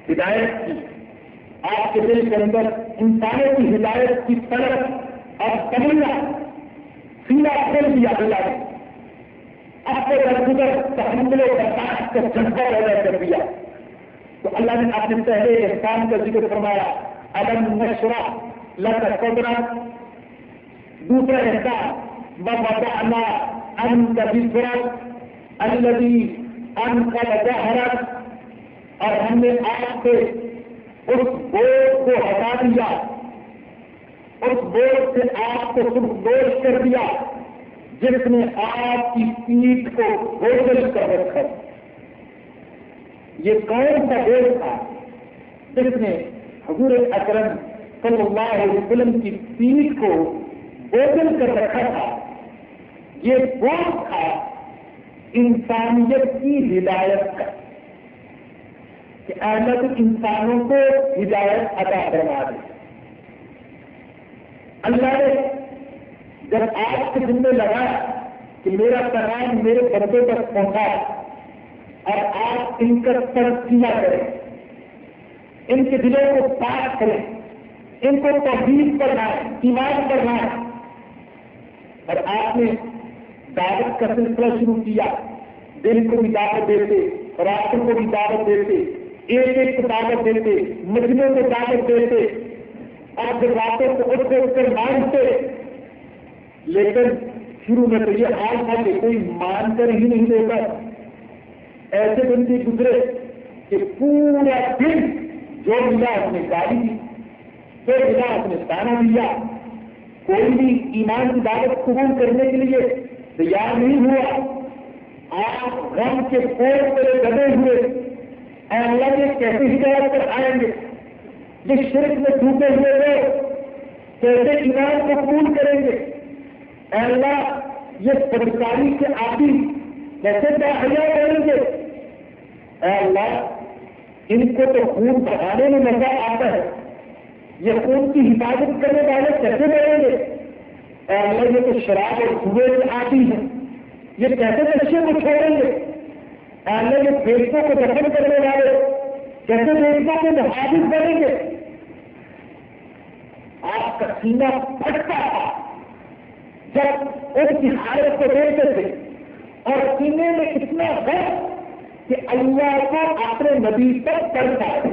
ہدایت کی آپ کے دل کے اندر انسانوں کی ہدایت کی طلب اور تمنا سینہ کھول دیا اللہ نے، اپنے درگزر تحمل و برداشت کا جذبہ پیدا کر دیا۔ تو اللہ نے اپنے پہلے احسان کا ذکر فرمایا، الم نشرح لک صدرک، دوسرا احسان ووضعنا عنک ذکرک الذی انقض ظہرک، اور ہم نے آپ سے اس بوجھ کو ہٹا دیا، اس بوجھ سے آپ کو سرگوش کر دیا جس نے آپ کی پیٹھ کو بوجھل کر رکھا۔ یہ کون سا بوجھ تھا جس نے حضور اکرم صلی اللہ علیہ وسلم کی پیٹھ کو بوجھل کر رکھا تھا؟ یہ بوجھ تھا انسانیت کی ہدایت کا، کہ اللہ تو انسانوں کو ہدایت عطا فرما دے۔ اللہ نے جب آپ کے دل میں لگایا کہ میرا پیغام میرے بندوں تک پہنچا اور آپ ان کا ترقیہ کریں، ان کے دلوں کو پاک کریں، ان کو توحید پر لائیں، ایمان پر لائیں، اور آپ نے دعوت کا سلسلہ شروع کیا، دل کو بھی دعوت دیتے، راتوں کو بھی دعوت دیتے، ایک ایک کو دعوت دیتے، مجموعوں کو دعوت دیتے، اور جب راتوں کو اٹھ کر مانتے، لیکن شروع میں تو یہ حال تھا کہ کوئی مان کر ہی نہیں دیتا۔ ایسے دن بھی گزرے کہ پورا دن جو ملا اس نے گالی دی، پھر اللہ نے تانا دیا، کوئی بھی ایمان کی دعوت قبول کرنے کے لیے تیار نہیں ہوا، آپ غم کے پور پر دبے ہوئے، اے اللہ یہ کیسے ہدایت پر آئیں گے، جس شرک میں ڈوبے ہوئے لوگ کیسے ایمان کو قبول کریں گے، اے اللہ یہ بدکاری کے عادی کیسے تحیا کریں گے، اے اللہ ان کو تو خون بہانے میں مزہ آتا ہے، یہ خون کی حفاظت کرنے والے کیسے بنیں گے، اے اللہ یہ تو شراب اور جوئے کے عادی ہیں، یہ کیسے نشے کو چھوڑیں گے، اے اللہ یہ بیٹوں کو دفن کرنے والے کیسے بیٹوں کے محافظ بنیں گے۔ آپ کا سینہ پھٹتا تھا جب ان کی حالت کو دیکھتے تھے، اور سینے میں اتنا غم کہ اللہ کو اپنے نبی پر کرتا ہے۔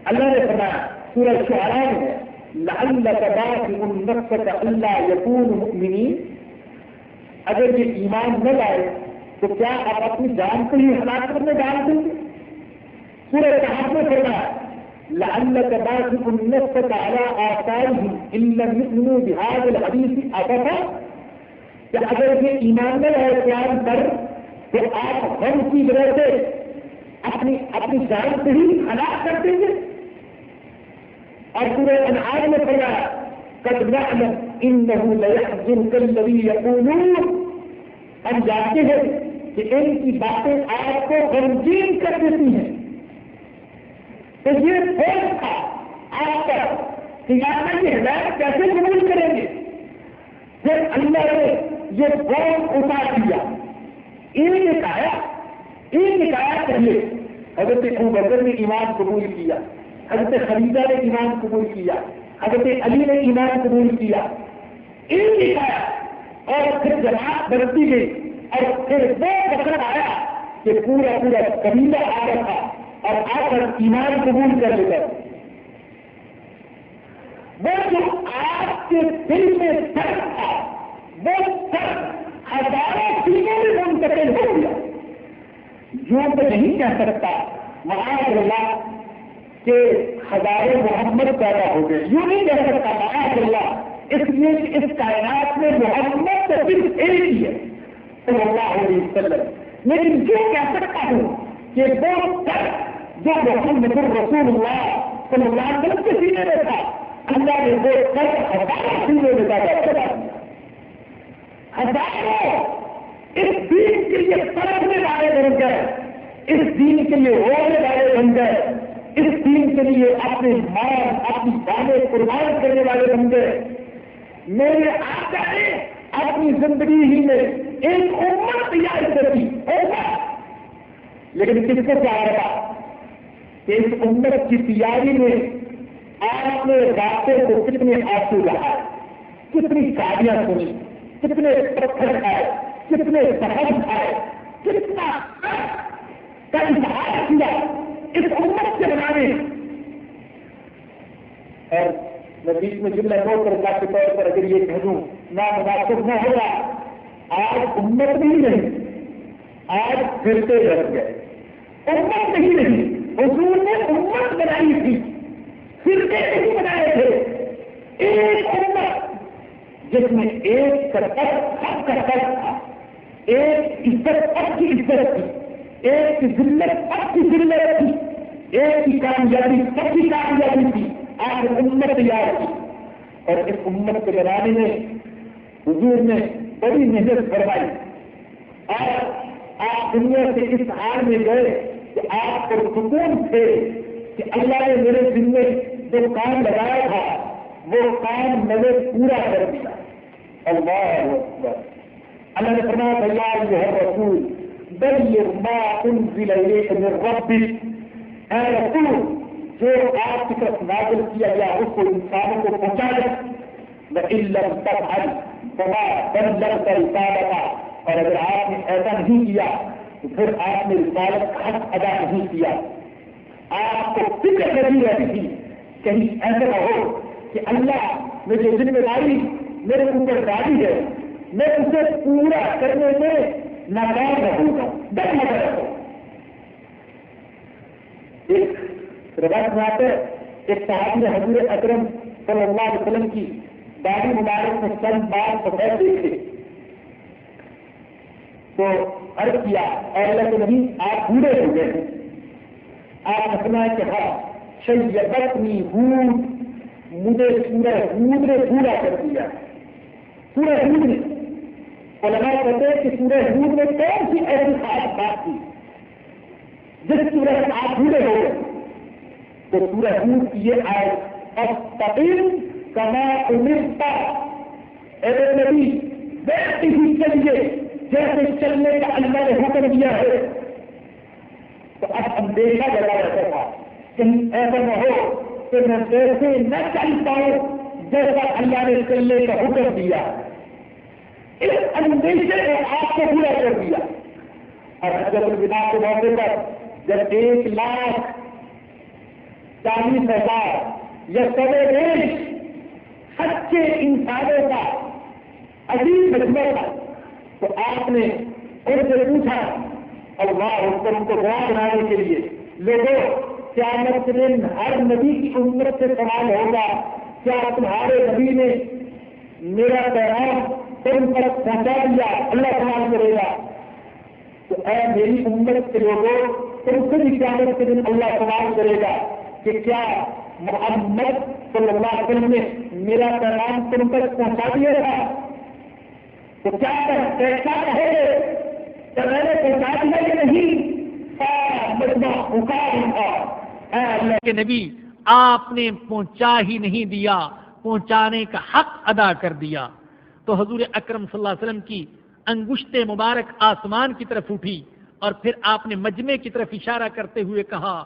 اللہ نے فرمایا سورہ شعراء میں لعلک باخع نفسک الا یکونوا مؤمنین، اگر یہ ایمان نہ لائے تو کیا آپ اپنی جان کو ہی ہلاکت میں ڈال دیں گے۔ سورہ کہف میں فرمایا لعلک باخع نفسک علی آثارہم ان لم یؤمنوا بہذا الحدیث اسفا، کہ اگر یہ ایمان نہ لائے قرآن پر تو آپ غم کی وجہ سے اپنی جان سے ہی ہلاک کر دیں گے۔ اور سورہ انعام میں فرمایا قد نعلم انه لیحزنک الذی یقولون، ہم جانتے ہیں کہ ان کی باتیں آپ کو غمگین کر دیتی ہیں۔ تو یہ بوجھ تھا آپ پر کہ یہاں کی ہدایت کیسے قبول کریں گے، پھر اللہ نے یہ بوجھ اتار دیا۔ ایک آیا پہلے حضرت ابوبکر نے ایمان قبول کیا، حضرت خدیجہ نے ایمان قبول کیا، حضرت علی نے ایمان قبول کیا، ایک آیا اور پھر جماعت بڑھتی گئی، اور پھر وہ وقت آیا کہ پورا قبیلہ آ رہا تھا اور آ کر ایمان قبول کر لے کر وہ جو آپ کے دل میں درد تھا وہ درد ہزاروں سینوں میں منتقل ہو گیا۔ یوں تو نہیں کہہ سکتا معاذ اللہ کہ ہزاروں محمد پیدا ہو گئے، یوں نہیں کہہ سکتا معاذ اللہ، اس لیے کہ اس کائنات میں محمد تو صرف ایک ہی ہے صلی اللہ علیہ وسلم، لیکن جو کہہ سکتا ہوں کہ وہ درد جو محمد رسول اللہ صلی اللہ علیہ وسلم کے سینے میں تھا، اللہ نے وہ درد ہزاروں سینے میں پیدا کرا دیا۔ ہزاروں اس دین کے لیے تڑپنے والے بن گئے، اس دین کے لیے رونے والے بن گئے، اس دین کے لیے اپنے مال اپنی جانیں قربان کرنے والے بن گئے۔ میرے آقا نے اپنی زندگی ہی میں ایک امت تیار کری، لیکن کس کو کیا رہا کہ اس امت کی تیاری میں آپ نے راستے کو کتنے آنسو لگائے، کتنی گالیاں سنی، کتنے پتھر کھائے، کتنے سہن کھائے، کتنا کا اظہار کیا اس امت کے بنانے، اور نبی میں جملہ نو کرتا کے طور پر اگر یہ کہہ دوں نامناسب نہ ہوگا، آج امت نہیں رہی، آج پھرتے رہ گئے، امت نہیں رہی، حضور نے امت بنائی تھی، فرقے نہیں بنائے تھے، ایک امت جس میں ایک کا فرق سب کا فرق تھا، ایک عزت اب کی عزت تھی، ایک کی ذلت اب کی ذلت تھی، ایک کی کامیابی سب کی کامیابی تھی، آج امت تیار تھی۔ اور اس امت کے بنانے میں حضور نے بڑی محنت کروائی، اور آپ دنیا سے اس حال میں گئے کہ آپ کو سکون تھے کہ اللہ نے میرے دل میں جو کام لگایا تھا وہ کام میں نے پورا کر دیا۔ اللہ اکبر۔ اللہ نے فرمایا یا ایھا الرسول بلغ ما انزل الیک من ربک، اے رسول جو آپ کی طرف نازل کیا گیا اس کو انسانوں کو پہنچا دے، وَإِن لَّمْ تَفْعَلْ فَمَا بَلَّغْتَ رِسَالَتَهُ، اور اگر آپ نے ایسا نہیں کیا تو پھر آپ نے رسالت کا حق ادا نہیں کیا۔ آپ کو فکر لگی رہتی تھی کہیں ایسا نہ ہو کہ اللہ میں جو ذمہ داری میرے اوپر ڈالی ہے میں اسے پورا کرنے میں ناکام رہوں گا، ڈر لگا رہوں۔ ایک روایت میں آتا ہے ایک صحابی نے حضور اکرم صلی اللہ علیہ وسلم کی داڑھی مبارک میں چند بار سفید دیکھے تو عرض کیا اے اللہ کے نبی آپ بوڑھے ہو گئے ہیں. آپ نے فرمایا کہ ہاں شیبتنی ہود، مجھے سورہ ہود نے پورا کر دیا. سورہ ہود نے علماء کہتے ہیں کہ سورہ ہود میں کون سی ایسی خاص بات تھی جس سورہ سے آپ بوڑھے ہو گئے؟ تو سورہ ہود کی یہ آیت استقیم کما امرتا، اے نبی ویسے ہی چلیے جیسے چلنے کا اللہ نے حکم دیا ہے. تو اب اندیشہ لگا رہتا تھا کہیں ایسا نہ ہو کہ میں ویسے نہ چل پاؤں جیسا اللہ نے چلنے کا حکم دیا. اس اندیشے نے آپ کو پورا کر دیا. اور حجت الوداع کے موقع پر جب 1,40,000 یا سوے دیش سچے انسانوں کا عظیم مجمع تھا تو آپ نے ان سے پوچھا اللہ اکبر، ان کو گواہ بنانے کے لیے لوگوں قیامت کے دن ہر نبی کی امت سے سوال ہوگا کیا تمہارے نبی نے میرا پیغام تم پر پہنچا دیا؟ اللہ سوال کرے گا. تو اے میری امت کے لوگوں تم سے بھی قیامت کے دن اللہ سوال کرے گا کہ کیا محمد صلی اللہ علیہ وسلم نے میرا پیغام تم پر پہنچا دیا تھا؟ تو کیا کہے کہ میں نے پہنچا دیا کہ نہیں؟ اے اللہ کے نبی آپ نے پہنچا ہی نہیں دیا، پہنچانے کا حق ادا کر دیا. تو حضور اکرم صلی اللہ علیہ وسلم کی انگشت مبارک آسمان کی طرف اٹھی اور پھر آپ نے مجمع کی طرف اشارہ کرتے ہوئے کہا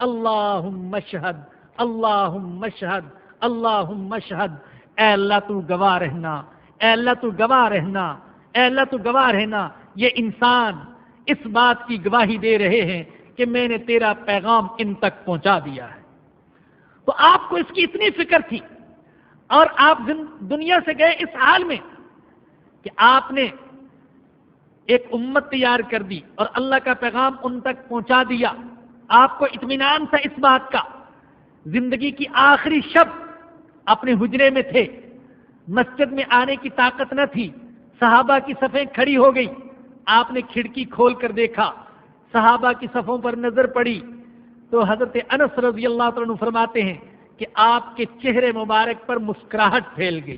اللہم اشہد، اللہم اشہد، اللہم اشہد. اے اللہ تو گواہ رہنا، اے اللہ تو گواہ رہنا، اے اللہ تو گواہ رہنا. یہ انسان اس بات کی گواہی دے رہے ہیں کہ میں نے تیرا پیغام ان تک پہنچا دیا ہے. تو آپ کو اس کی اتنی فکر تھی اور آپ دنیا سے گئے اس حال میں کہ آپ نے ایک امت تیار کر دی اور اللہ کا پیغام ان تک پہنچا دیا. آپ کو اطمینان تھا اس بات کا. زندگی کی آخری شب اپنے حجرے میں تھے، مسجد میں آنے کی طاقت نہ تھی، صحابہ کی صفیں کھڑی ہو گئی. آپ نے کھڑکی کھول کر دیکھا، صحابہ کی صفوں پر نظر پڑی تو حضرت انس رضی اللہ تعالیٰ عنہ فرماتے ہیں کہ آپ کے چہرے مبارک پر مسکراہٹ پھیل گئی.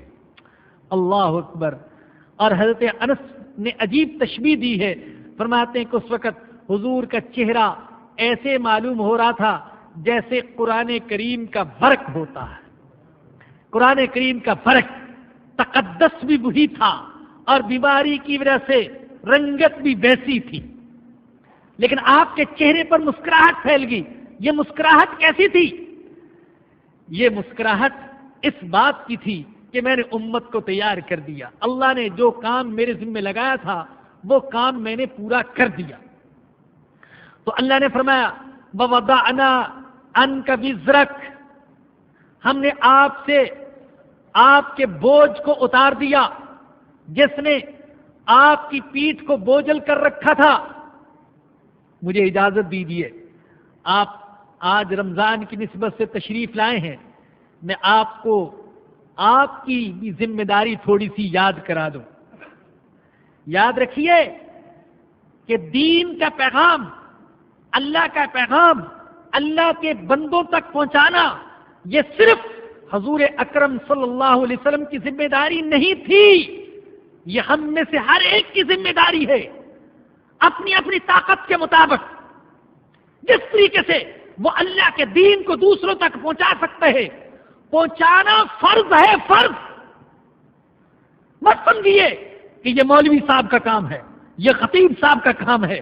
اللہ اکبر. اور حضرت انس نے عجیب تشبیہ دی ہے، فرماتے ہیں کہ اس وقت حضور کا چہرہ ایسے معلوم ہو رہا تھا جیسے قرآن کریم کا ورق ہوتا ہے. قرآن کریم کا ورق، تقدس بھی وہی تھا اور بیماری کی وجہ سے رنگت بھی ویسی تھی، لیکن آپ کے چہرے پر مسکراہٹ پھیل گئی. یہ مسکراہٹ کیسی تھی؟ یہ مسکراہٹ اس بات کی تھی کہ میں نے امت کو تیار کر دیا. اللہ نے جو کام میرے ذمہ لگایا تھا وہ کام میں نے پورا کر دیا. تو اللہ نے فرمایا وَوَضَعْنَا عَنْكَ وِزْرَكَ، ہم نے آپ سے آپ کے بوجھ کو اتار دیا جس نے آپ کی پیٹھ کو بوجھل کر رکھا تھا. مجھے اجازت دیجیے، آپ آج رمضان کی نسبت سے تشریف لائے ہیں، میں آپ کو آپ کی بھی ذمہ داری تھوڑی سی یاد کرا دوں. یاد رکھیے کہ دین کا پیغام، اللہ کا پیغام اللہ کے بندوں تک پہنچانا یہ صرف حضور اکرم صلی اللہ علیہ وسلم کی ذمہ داری نہیں تھی، یہ ہم میں سے ہر ایک کی ذمہ داری ہے. اپنی اپنی طاقت کے مطابق جس طریقے سے وہ اللہ کے دین کو دوسروں تک پہنچا سکتے ہیں، پہنچانا فرض ہے. فرض مت سمجھیے کہ یہ مولوی صاحب کا کام ہے، یہ خطیب صاحب کا کام ہے.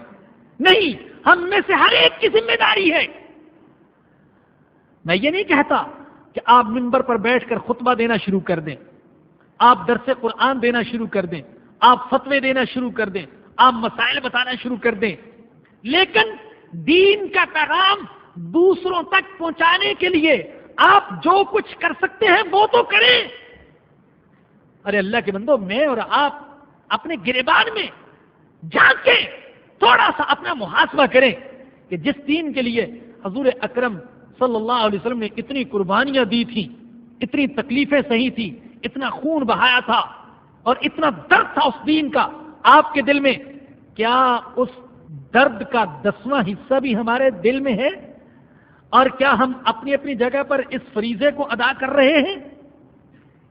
نہیں، ہم میں سے ہر ایک کی ذمہ داری ہے. میں یہ نہیں کہتا کہ آپ منبر پر بیٹھ کر خطبہ دینا شروع کر دیں، آپ درس قرآن دینا شروع کر دیں، آپ فتوے دینا شروع کر دیں، آپ مسائل بتانا شروع کر دیں، لیکن دین کا پیغام دوسروں تک پہنچانے کے لیے آپ جو کچھ کر سکتے ہیں وہ تو کریں. ارے اللہ کے بندو، میں اور آپ اپنے گریبان میں جھانک کے تھوڑا سا اپنا محاسبہ کریں کہ جس دین کے لیے حضور اکرم صلی اللہ علیہ وسلم نے اتنی قربانیاں دی تھیں، اتنی تکلیفیں سہی تھی، اتنا خون بہایا تھا اور اتنا درد تھا اس دین کا آپ کے دل میں، کیا اس درد کا 10واں حصہ بھی ہمارے دل میں ہے؟ اور کیا ہم اپنی اپنی جگہ پر اس فریضے کو ادا کر رہے ہیں؟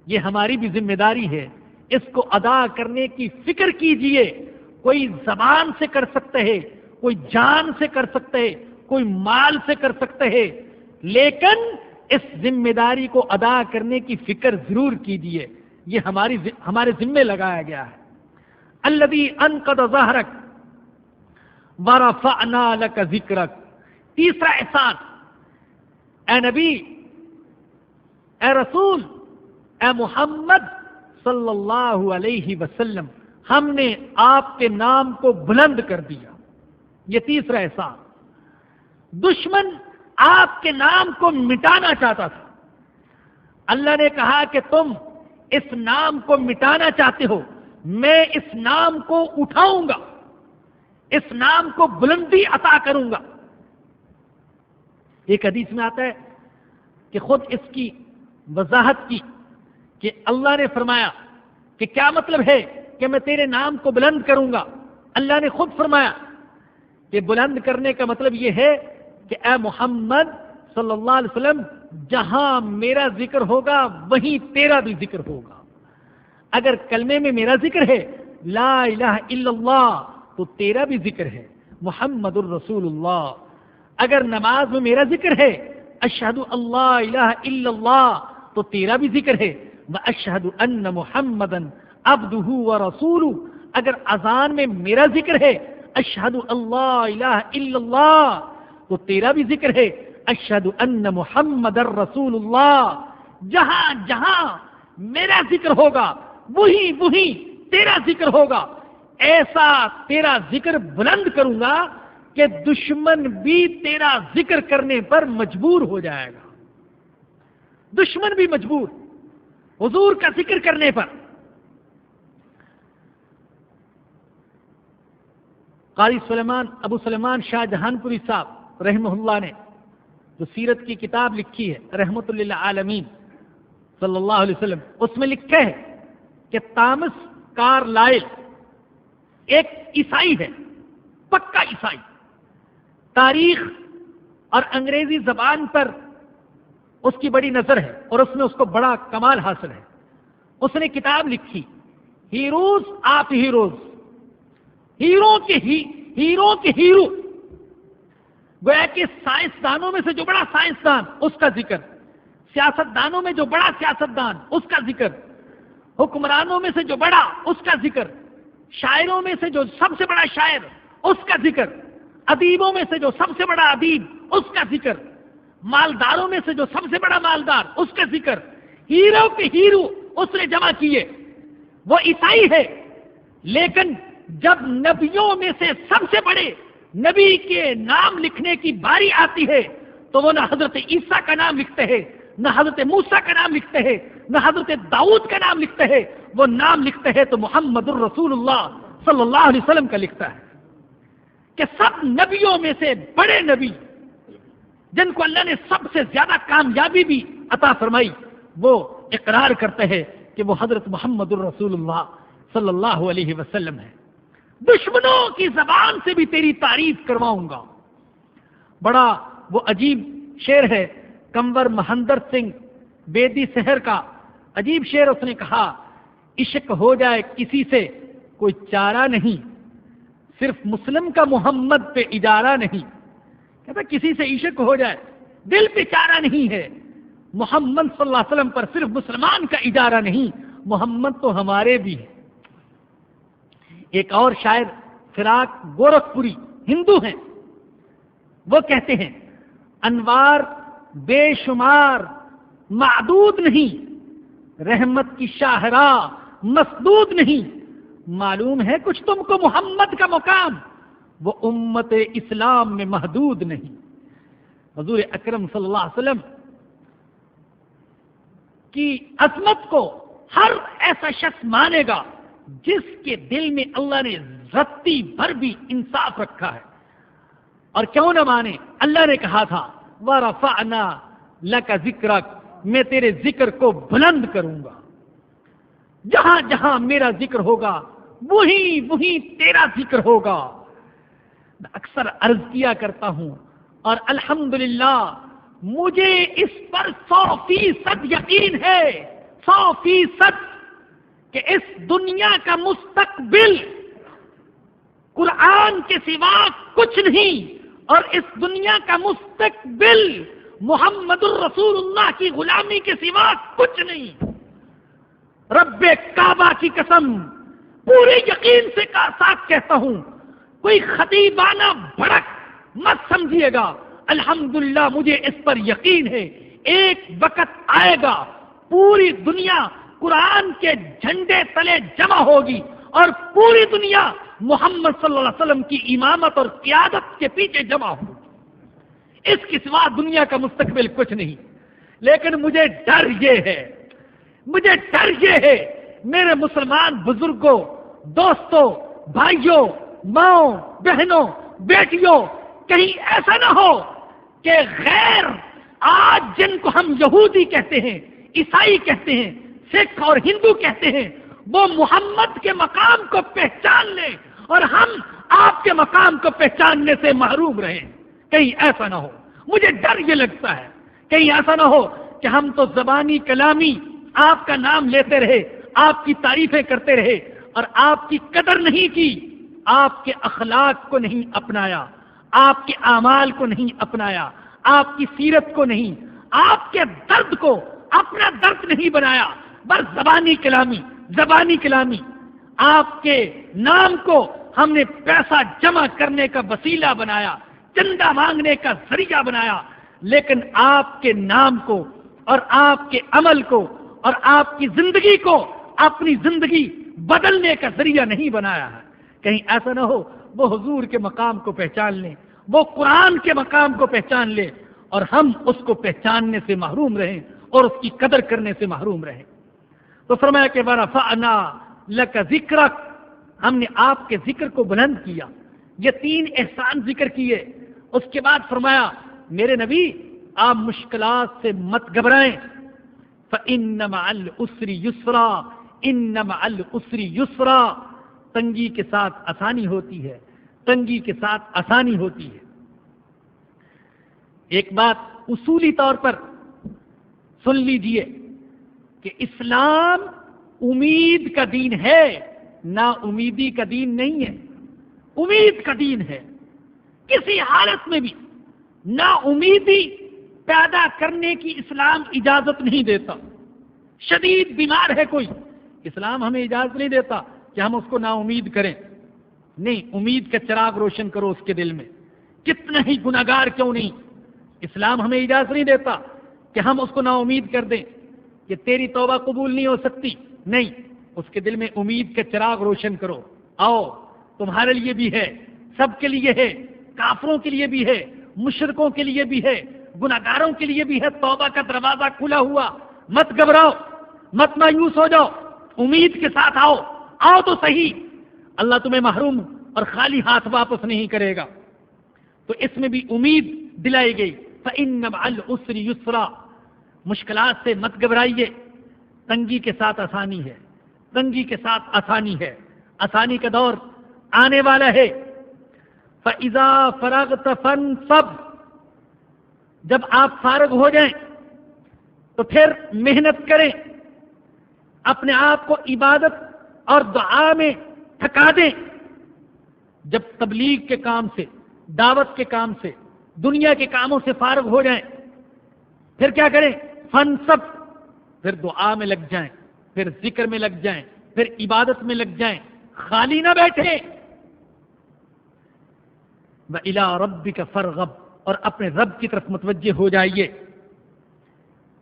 یہ ہماری بھی ذمہ داری ہے، اس کو ادا کرنے کی فکر کیجئے۔ کوئی زبان سے کر سکتے ہے، کوئی جان سے کر سکتے ہے، کوئی مال سے کر سکتے ہے، لیکن اس ذمہ داری کو ادا کرنے کی فکر ضرور کیجئے۔ یہ ہمارے ذمہ لگایا گیا ہے۔ الذی انقض ظہرک ورفعنا لک ذکرک، تیسرا احسان، اے نبی، اے رسول، اے محمد صلی اللہ علیہ وسلم، ہم نے آپ کے نام کو بلند کر دیا۔ یہ تیسرا احسان۔ دشمن آپ کے نام کو مٹانا چاہتا تھا، اللہ نے کہا کہ تم اس نام کو مٹانا چاہتے ہو، میں اس نام کو اٹھاؤں گا، اس نام کو بلندی عطا کروں گا۔ ایک حدیث میں آتا ہے کہ خود اس کی وضاحت کی کہ اللہ نے فرمایا کہ کیا مطلب ہے کہ میں تیرے نام کو بلند کروں گا؟ اللہ نے خود فرمایا کہ بلند کرنے کا مطلب یہ ہے کہ اے محمد صلی اللہ علیہ وسلم، جہاں میرا ذکر ہوگا وہیں تیرا بھی ذکر ہوگا۔ اگر کلمے میں میرا ذکر ہے، لا الہ الا اللہ، تو تیرا بھی ذکر ہے، محمد الرسول اللہ۔ اگر نماز میں میرا ذکر ہے، اشہد اللہ الہ الا اللہ، تو تیرا بھی ذکر ہے، واشہد ان محمدا عبدہ ورسولہ۔ اگر اذان میں میرا ذکر ہے، اشہد اللہ الہ الا اللہ، تو تیرا بھی ذکر ہے، اشہد ان محمد الرسول اللہ۔ جہاں جہاں میرا ذکر ہوگا وہی تیرا ذکر ہوگا۔ ایسا تیرا ذکر بلند کروں گا کہ دشمن بھی تیرا ذکر کرنے پر مجبور ہو جائے گا، دشمن بھی مجبور حضور کا ذکر کرنے پر۔ قاری ابو سلیمان شاہ جہان پوری صاحب رحمہ اللہ نے جو سیرت کی کتاب لکھی ہے رحمت للعالمین صلی اللہ علیہ وسلم، اس میں لکھا ہے کہ تامس کارلائل ایک عیسائی ہے، پکا عیسائی، تاریخ اور انگریزی زبان پر اس کی بڑی نظر ہے اور اس میں اس کو بڑا کمال حاصل ہے۔ اس نے کتاب لکھی ہیروز آف ہیروز، ہیرو کے ہیرو، گویا کہ سائنسدانوں میں سے جو بڑا سائنسدان اس کا ذکر، سیاستدانوں میں جو بڑا سیاستدان اس کا ذکر، حکمرانوں میں سے جو بڑا اس کا ذکر، شاعروں میں سے جو سب سے بڑا شاعر اس کا ذکر، ادیبوں میں سے جو سب سے بڑا ادیب اس کا ذکر، مالداروں میں سے جو سب سے بڑا مالدار اس کا ذکر، ہیرو کے ہیرو اس نے جمع کیے۔ وہ عیسائی ہے، لیکن جب نبیوں میں سے سب سے بڑے نبی کے نام لکھنے کی باری آتی ہے تو وہ نہ حضرت عیسیٰ کا نام لکھتے ہیں، نہ حضرت موسیٰ کا نام لکھتے ہیں، نہ حضرت داؤد کا نام لکھتے ہیں، وہ نام لکھتے ہیں تو محمد الرسول اللہ صلی اللہ علیہ وسلم کا لکھتا ہے کہ سب نبیوں میں سے بڑے نبی جن کو اللہ نے سب سے زیادہ کامیابی بھی عطا فرمائی، وہ اقرار کرتے ہیں کہ وہ حضرت محمد الرسول اللہ صلی اللہ علیہ وسلم ہے۔ دشمنوں کی زبان سے بھی تیری تعریف کرواؤں گا۔ بڑا وہ عجیب شعر ہے کنور مہندر سنگھ بیدی سحر کا، عجیب شعر۔ اس نے کہا عشق ہو جائے کسی سے کوئی چارہ نہیں، صرف مسلم کا محمد پہ اجارہ نہیں۔ کہتا کسی سے عشق ہو جائے دل پہ چارہ نہیں ہے، محمد صلی اللہ علیہ وسلم پر صرف مسلمان کا اجارہ نہیں، محمد تو ہمارے بھی ہیں۔ ایک اور شاعر فراق گورکھپوری ہندو ہیں، وہ کہتے ہیں انوار بے شمار معدود نہیں، رحمت کی شاہراہ مسدود نہیں، معلوم ہے کچھ تم کو محمد کا مقام، وہ امت اسلام میں محدود نہیں۔ حضور اکرم صلی اللہ علیہ وسلم کی عظمت کو ہر ایسا شخص مانے گا جس کے دل میں اللہ نے رتی بھر بھی انصاف رکھا ہے۔ اور کیوں نہ مانے، اللہ نے کہا تھا وَرَفَعْنَا لَكَ ذِكْرَكَ، میں تیرے ذکر کو بلند کروں گا، جہاں جہاں میرا ذکر ہوگا وہیں وہیں تیرا ذکر ہوگا۔ میں اکثر عرض کیا کرتا ہوں اور الحمدللہ مجھے اس پر 100% یقین ہے، 100% کہ اس دنیا کا مستقبل قرآن کے سوا کچھ نہیں، اور اس دنیا کا مستقبل محمد الرسول اللہ کی غلامی کے سوا کچھ نہیں۔ رب کعبہ کی قسم پورے یقین سے ساتھ کہتا ہوں، کوئی خطیبانہ بھڑک مت سمجھیے گا، الحمدللہ مجھے اس پر یقین ہے، ایک وقت آئے گا پوری دنیا قرآن کے جھنڈے تلے جمع ہوگی اور پوری دنیا محمد صلی اللہ علیہ وسلم کی امامت اور قیادت کے پیچھے جمع ہوگی، اس کے سوا دنیا کا مستقبل کچھ نہیں۔ لیکن مجھے ڈر یہ ہے میرے مسلمان بزرگوں، دوستوں، بھائیوں، ماؤں، بہنوں، بیٹیوں، کہیں ایسا نہ ہو کہ غیر آج جن کو ہم یہودی کہتے ہیں، عیسائی کہتے ہیں، سکھ اور ہندو کہتے ہیں، وہ محمد کے مقام کو پہچان لیں اور ہم آپ کے مقام کو پہچاننے سے محروم رہیں۔ کہیں ایسا نہ ہو، مجھے ڈر یہ لگتا ہے، کہیں ایسا نہ ہو کہ ہم تو زبانی کلامی آپ کا نام لیتے رہے، آپ کی تعریفیں کرتے رہے اور آپ کی قدر نہیں کی، آپ کے اخلاق کو نہیں اپنایا، آپ کے اعمال کو نہیں اپنایا، آپ کی سیرت کو نہیں، آپ کے درد کو اپنا درد نہیں بنایا، بس زبانی کلامی آپ کے نام کو ہم نے پیسہ جمع کرنے کا وسیلہ بنایا، چندہ مانگنے کا ذریعہ بنایا، لیکن آپ کے نام کو اور آپ کے عمل کو اور آپ کی زندگی کو اپنی زندگی بدلنے کا ذریعہ نہیں بنایا ہے۔ کہیں ایسا نہ ہو وہ حضور کے مقام کو پہچان لیں، وہ قرآن کے مقام کو پہچان لیں اور ہم اس کو پہچاننے سے محروم رہیں اور اس کی قدر کرنے سے محروم رہیں۔ تو فرمایا کہ وَرَفَعْنَا لَكَ ذِكْرَكَ، ہم نے آپ کے ذکر کو بلند کیا۔ یہ 3 احسان ذکر کیے، اس کے بعد فرمایا میرے نبی آپ مشکلات سے مت گھبرائیں، فَإِنَّ مَعَ الْعُسْرِ يُسْرًا، إِنَّ مَعَ الْعُسْرِ يُسْرًا، تنگی کے ساتھ آسانی ہوتی ہے، تنگی کے ساتھ آسانی ہوتی ہے۔ ایک بات اصولی طور پر سن لیجئے کہ اسلام امید کا دین ہے، نا امیدی کا دین نہیں ہے، امید کا دین ہے۔ کسی حالت میں بھی نا امیدی پیدا کرنے کی اسلام اجازت نہیں دیتا۔ شدید بیمار ہے کوئی، اسلام ہمیں اجازت نہیں دیتا کہ ہم اس کو نا امید کریں، نہیں، امید کا چراغ روشن کرو اس کے دل میں، کتنا ہی گناہگار کیوں نہیں، اسلام ہمیں اجازت نہیں دیتا کہ ہم اس کو نا امید کر دیں کہ تیری توبہ قبول نہیں ہو سکتی، نہیں، اس کے دل میں امید کا چراغ روشن کرو، آؤ تمہارے لیے بھی ہے، سب کے لیے ہے، کافروں کے لیے بھی ہے، مشرکوں کے لیے بھی ہے، گناہگاروں کے لیے بھی ہے، توبہ کا دروازہ کھلا ہوا، مت گھبراؤ، مت مایوس ہو جاؤ، امید کے ساتھ آؤ تو صحیح، اللہ تمہیں محروم اور خالی ہاتھ واپس نہیں کرے گا۔ تو اس میں بھی امید دلائی گئی، فَإِنَّ مَعَ الْعُسْرِ يُسْرًا، مشکلات سے مت گھبرائیے، تنگی کے ساتھ آسانی ہے، تنگی کے ساتھ آسانی ہے، آسانی کا دور آنے والا ہے۔ فَإِذَا فَرَغْتَ فَانْصَبْ، جب آپ فارغ ہو جائیں تو پھر محنت کریں، اپنے آپ کو عبادت اور دعا میں تھکا دیں۔ جب تبلیغ کے کام سے، دعوت کے کام سے، دنیا کے کاموں سے فارغ ہو جائیں، پھر کیا کریں؟ فَانْصَبْ، پھر دعا میں لگ جائیں، پھر ذکر میں لگ جائیں، پھر عبادت میں لگ جائیں، خالی نہ بیٹھیں۔ وَإِلَىٰ رَبِّكَ فَارْغَب، اور اپنے رب کی طرف متوجہ ہو جائیے۔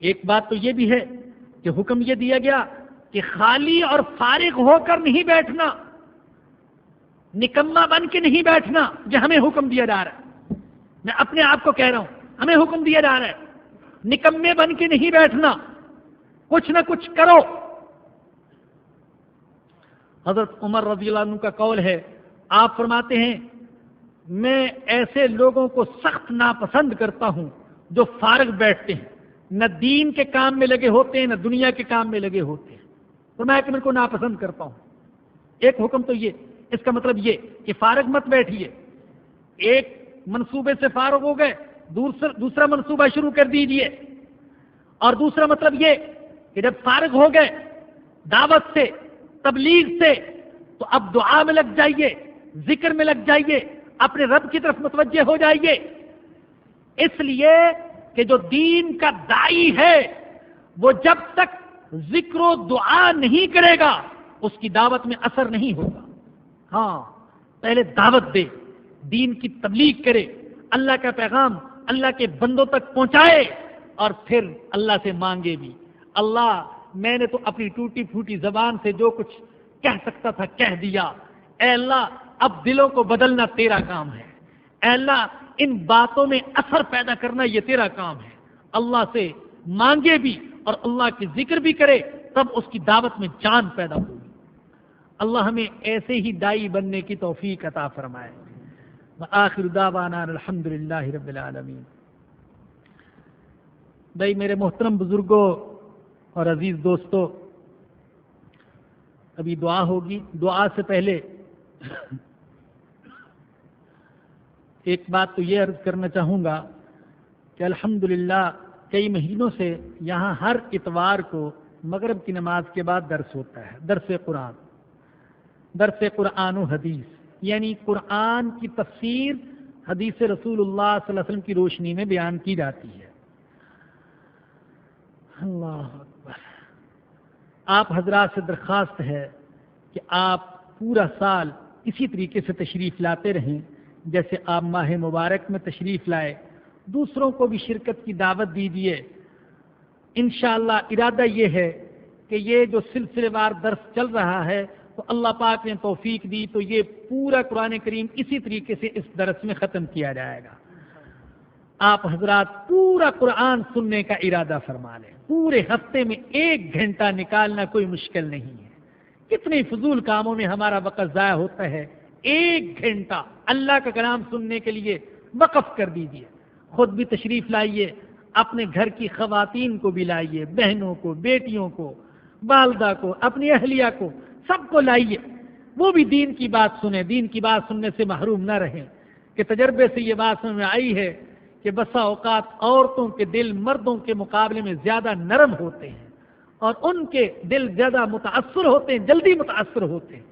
ایک بات تو یہ بھی ہے کہ حکم یہ دیا گیا کہ خالی اور فارغ ہو کر نہیں بیٹھنا، نکما بن کے نہیں بیٹھنا، یہ ہمیں حکم دیا جا رہا ہے۔ میں اپنے آپ کو کہہ رہا ہوں، ہمیں حکم دیا جا رہا ہے نکمے بن کے نہیں بیٹھنا، کچھ نہ کچھ کرو۔ حضرت عمر رضی اللہ عنہ کا قول ہے، آپ فرماتے ہیں میں ایسے لوگوں کو سخت ناپسند کرتا ہوں جو فارغ بیٹھتے ہیں، نہ دین کے کام میں لگے ہوتے ہیں نہ دنیا کے کام میں لگے ہوتے ہیں، تو میں ان کو ناپسند کرتا ہوں۔ ایک حکم تو یہ، اس کا مطلب یہ کہ فارغ مت بیٹھیے، ایک منصوبے سے فارغ ہو گئے دوسرا منصوبہ شروع کر دیجئے، اور دوسرا مطلب یہ کہ جب فارغ ہو گئے دعوت سے، تبلیغ سے، تو اب دعا میں لگ جائیے، ذکر میں لگ جائیے، اپنے رب کی طرف متوجہ ہو جائیے، اس لیے کہ جو دین کا داعی ہے وہ جب تک ذکر و دعا نہیں کرے گا اس کی دعوت میں اثر نہیں ہوگا۔ ہاں، پہلے دعوت دے، دین کی تبلیغ کرے، اللہ کا پیغام اللہ کے بندوں تک پہنچائے، اور پھر اللہ سے مانگے بھی، اللہ میں نے تو اپنی ٹوٹی پھوٹی زبان سے جو کچھ کہہ سکتا تھا کہہ دیا، اے اللہ اب دلوں کو بدلنا تیرا کام ہے، اے اللہ ان باتوں میں اثر پیدا کرنا یہ تیرا کام ہے۔ اللہ سے مانگے بھی اور اللہ کی ذکر بھی کرے، تب اس کی دعوت میں جان پیدا ہوگی۔ اللہ ہمیں ایسے ہی دائی بننے کی توفیق عطا فرمائے۔ وآخر دعوانا الحمدللہ رب العالمین۔ بھائی میرے محترم بزرگوں اور عزیز دوستو، ابھی دعا ہوگی، دعا سے پہلے ایک بات تو یہ عرض کرنا چاہوں گا کہ الحمدللہ کئی مہینوں سے یہاں ہر اتوار کو مغرب کی نماز کے بعد درس ہوتا ہے، درس قرآن و حدیث، یعنی قرآن کی تفسیر حدیث رسول اللہ صلی اللہ علیہ وسلم کی روشنی میں بیان کی جاتی ہے۔ اللہ اکبر۔ آپ حضرات سے درخواست ہے کہ آپ پورا سال اسی طریقے سے تشریف لاتے رہیں جیسے آپ ماہ مبارک میں تشریف لائے، دوسروں کو بھی شرکت کی دعوت دیجیے۔ انشاءاللہ ارادہ یہ ہے کہ یہ جو سلسلے وار درس چل رہا ہے تو اللہ پاک نے توفیق دی تو یہ پورا قرآن کریم اسی طریقے سے اس درس میں ختم کیا جائے گا۔ آپ حضرات پورا قرآن سننے کا ارادہ فرما لیں، پورے ہفتے میں 1 گھنٹہ نکالنا کوئی مشکل نہیں ہے۔ کتنے فضول کاموں میں ہمارا وقت ضائع ہوتا ہے، 1 گھنٹہ اللہ کا کلام سننے کے لیے وقف کر دیجیے۔ خود بھی تشریف لائیے، اپنے گھر کی خواتین کو بھی لائیے، بہنوں کو، بیٹیوں کو، والدہ کو، اپنی اہلیہ کو، سب کو لائیے، وہ بھی دین کی بات سنیں، دین کی بات سننے سے محروم نہ رہیں۔ کہ تجربے سے یہ بات سمجھ میں آئی ہے کہ بسا اوقات عورتوں کے دل مردوں کے مقابلے میں زیادہ نرم ہوتے ہیں اور ان کے دل زیادہ متاثر ہوتے ہیں، جلدی متاثر ہوتے ہیں۔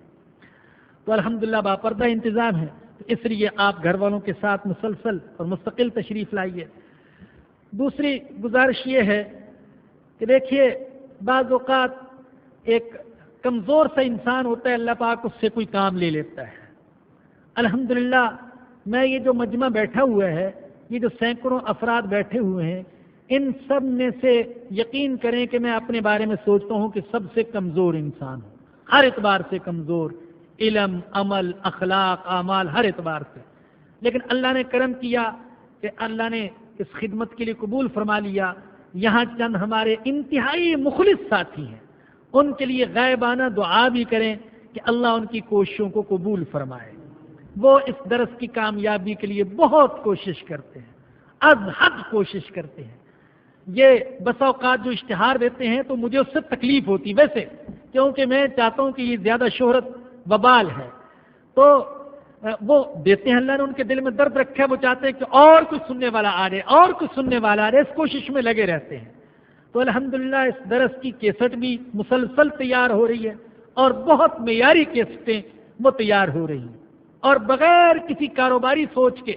تو الحمدللہ باپردہ انتظام ہے، تو اس لیے آپ گھر والوں کے ساتھ مسلسل اور مستقل تشریف لائیے۔ دوسری گزارش یہ ہے کہ دیکھیے بعض اوقات ایک کمزور سا انسان ہوتا ہے، اللہ پاک اس سے کوئی کام لے لیتا ہے۔ الحمدللہ میں یہ جو مجمع بیٹھا ہوا ہے، یہ جو سینکڑوں افراد بیٹھے ہوئے ہیں، ان سب میں سے یقین کریں کہ میں اپنے بارے میں سوچتا ہوں کہ سب سے کمزور انسان ہوں، ہر اعتبار سے کمزور، علم، عمل، اخلاق، اعمال، ہر اعتبار سے۔ لیکن اللہ نے کرم کیا کہ اللہ نے اس خدمت کے لیے قبول فرما لیا۔ یہاں چند ہمارے انتہائی مخلص ساتھی ہیں، ان کے لیے غائبانہ دعا بھی کریں کہ اللہ ان کی کوششوں کو قبول فرمائے۔ وہ اس درس کی کامیابی کے لیے بہت کوشش کرتے ہیں، از حد کوشش کرتے ہیں۔ یہ بسا اوقات جو اشتہار دیتے ہیں تو مجھے اس سے تکلیف ہوتی ویسے، کیونکہ میں چاہتا ہوں کہ یہ زیادہ شہرت وبال ہے، تو وہ دیتے ہیں، اللہ نے ان کے دل میں درد رکھا ہے، وہ چاہتے ہیں کہ اور کچھ سننے والا آ رہے، اور کچھ سننے والا آ رہے، اس کوشش میں لگے رہتے ہیں۔ تو الحمدللہ اس درس کی کیسٹ بھی مسلسل تیار ہو رہی ہے اور بہت معیاری کیسٹیں وہ تیار ہو رہی ہیں، اور بغیر کسی کاروباری سوچ کے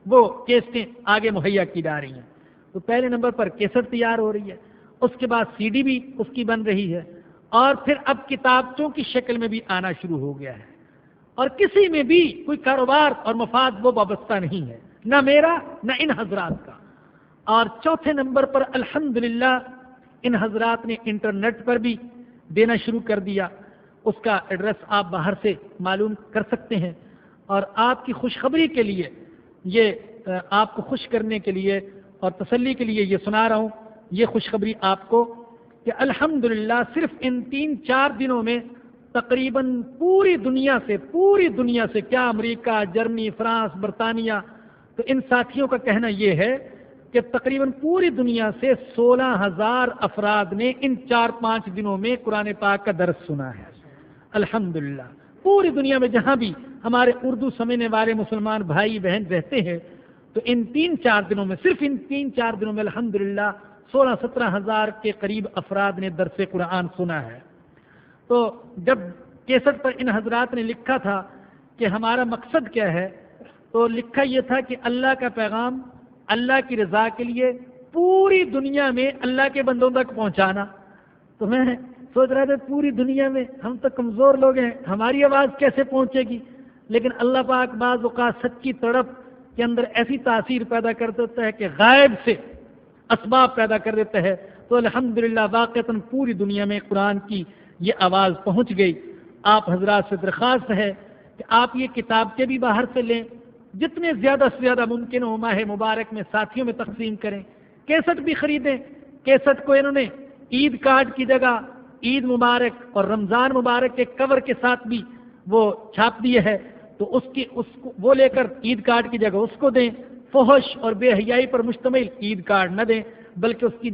وہ کیسٹیں آگے مہیا کی جا رہی ہیں۔ تو پہلے نمبر پر کیسٹ تیار ہو رہی ہے، اس کے بعد CD بھی اس کی بن رہی ہے، اور پھر اب کتابچوں کی شکل میں بھی آنا شروع ہو گیا ہے، اور کسی میں بھی کوئی کاروبار اور مفاد وہ وابستہ نہیں ہے، نہ میرا نہ ان حضرات کا۔ اور چوتھے نمبر پر الحمدللہ ان حضرات نے انٹرنیٹ پر بھی دینا شروع کر دیا، اس کا ایڈریس آپ باہر سے معلوم کر سکتے ہیں۔ اور آپ کی خوشخبری کے لیے، یہ آپ کو خوش کرنے کے لیے اور تسلی کے لیے یہ سنا رہا ہوں، یہ خوشخبری آپ کو کہ الحمدللہ صرف ان 3-4 دنوں میں تقریباً پوری دنیا سے کیا امریکہ، جرمنی، فرانس، برطانیہ، تو ان ساتھیوں کا کہنا یہ ہے کہ تقریباً پوری دنیا سے 16,000 افراد نے ان 4-5 دنوں میں قرآن پاک کا درس سنا ہے۔ الحمدللہ پوری دنیا میں جہاں بھی ہمارے اردو سمجھنے والے مسلمان بھائی بہن رہتے ہیں تو ان 3-4 دنوں میں، صرف ان 3-4 دنوں میں الحمدللہ 16-17 ہزار کے قریب افراد نے درس قرآن سنا ہے۔ تو جب کیسٹ پر ان حضرات نے لکھا تھا کہ ہمارا مقصد کیا ہے، تو لکھا یہ تھا کہ اللہ کا پیغام اللہ کی رضا کے لیے پوری دنیا میں اللہ کے بندوں تک پہنچانا۔ تو میں سوچ رہا تھا پوری دنیا میں ہم تو کمزور لوگ ہیں، ہماری آواز کیسے پہنچے گی؟ لیکن اللہ پاک بعض اوقات سچی تڑپ کے اندر ایسی تاثیر پیدا کر دیتا ہے کہ غائب سے اسباب پیدا کر دیتا ہے۔ تو الحمدللہ واقعتاً پوری دنیا میں قرآن کی یہ آواز پہنچ گئی۔ آپ حضرات سے درخواست ہے کہ آپ یہ کتابیں بھی باہر سے لیں، جتنے زیادہ سے زیادہ ممکن ہو ماہ مبارک میں ساتھیوں میں تقسیم کریں، کیسٹ بھی خریدیں۔ کیسٹ کو انہوں نے عید کارڈ کی جگہ عید مبارک اور رمضان مبارک کے کور کے ساتھ بھی وہ چھاپ دیے ہے، تو وہ لے کر عید کارڈ کی جگہ اس کو دیں۔ فحش اور بے حیائی پر مشتمل عید کارڈ نہ دیں، بلکہ اس کی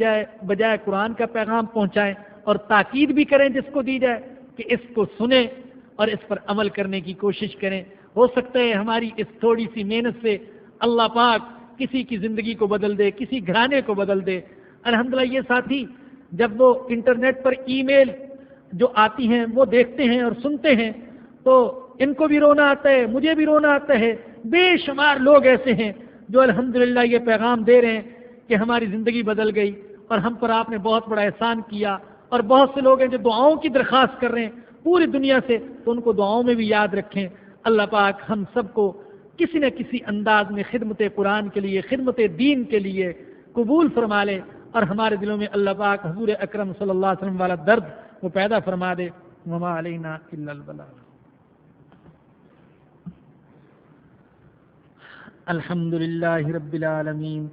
بجائے قرآن کا پیغام پہنچائیں اور تاکید بھی کریں جس کو دی جائے کہ اس کو سنیں اور اس پر عمل کرنے کی کوشش کریں۔ ہو سکتا ہے ہماری اس تھوڑی سی محنت سے اللہ پاک کسی کی زندگی کو بدل دے، کسی گھرانے کو بدل دے۔ الحمدللہ یہ ساتھی جب وہ انٹرنیٹ پر ای میل جو آتی ہیں وہ دیکھتے ہیں اور سنتے ہیں تو ان کو بھی رونا آتا ہے، مجھے بھی رونا آتا ہے۔ بے شمار لوگ ایسے ہیں جو الحمدللہ یہ پیغام دے رہے ہیں کہ ہماری زندگی بدل گئی اور ہم پر آپ نے بہت بڑا احسان کیا، اور بہت سے لوگ ہیں جو دعاؤں کی درخواست کر رہے ہیں پوری دنیا سے، تو ان کو دعاؤں میں بھی یاد رکھیں۔ اللہ پاک ہم سب کو کسی نہ کسی انداز میں خدمت قرآن کے لیے، خدمت دین کے لیے قبول فرما لے، اور ہمارے دلوں میں اللہ پاک حضور اکرم صلی اللہ علیہ وسلم والا درد وہ پیدا فرما دے۔ وما علینا الا البلاغ۔ الحمد للہ رب العالمین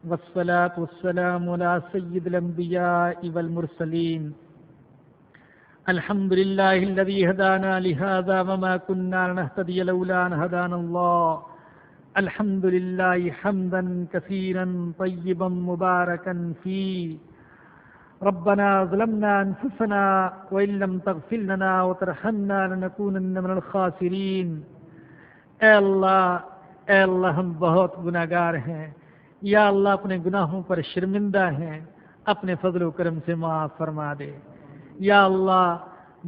والصلاة والسلام على سید الانبیاء والمرسلین۔ الحمد للہ الذی ہدانا لہذا وما كنا لنہتدی لولا ان ہدانا اللہ۔ الحمد للہ حمدا کثیرا طیبا مبارکا فیہ۔ ربنا ظلمنا انفسنا وان لم تغفر لنا وترحمنا لنکونن من الخاسرین۔ اے اللہ ہم بہت گناہگار ہیں، یا اللہ اپنے گناہوں پر شرمندہ ہیں، اپنے فضل و کرم سے معاف فرما دے۔ یا اللہ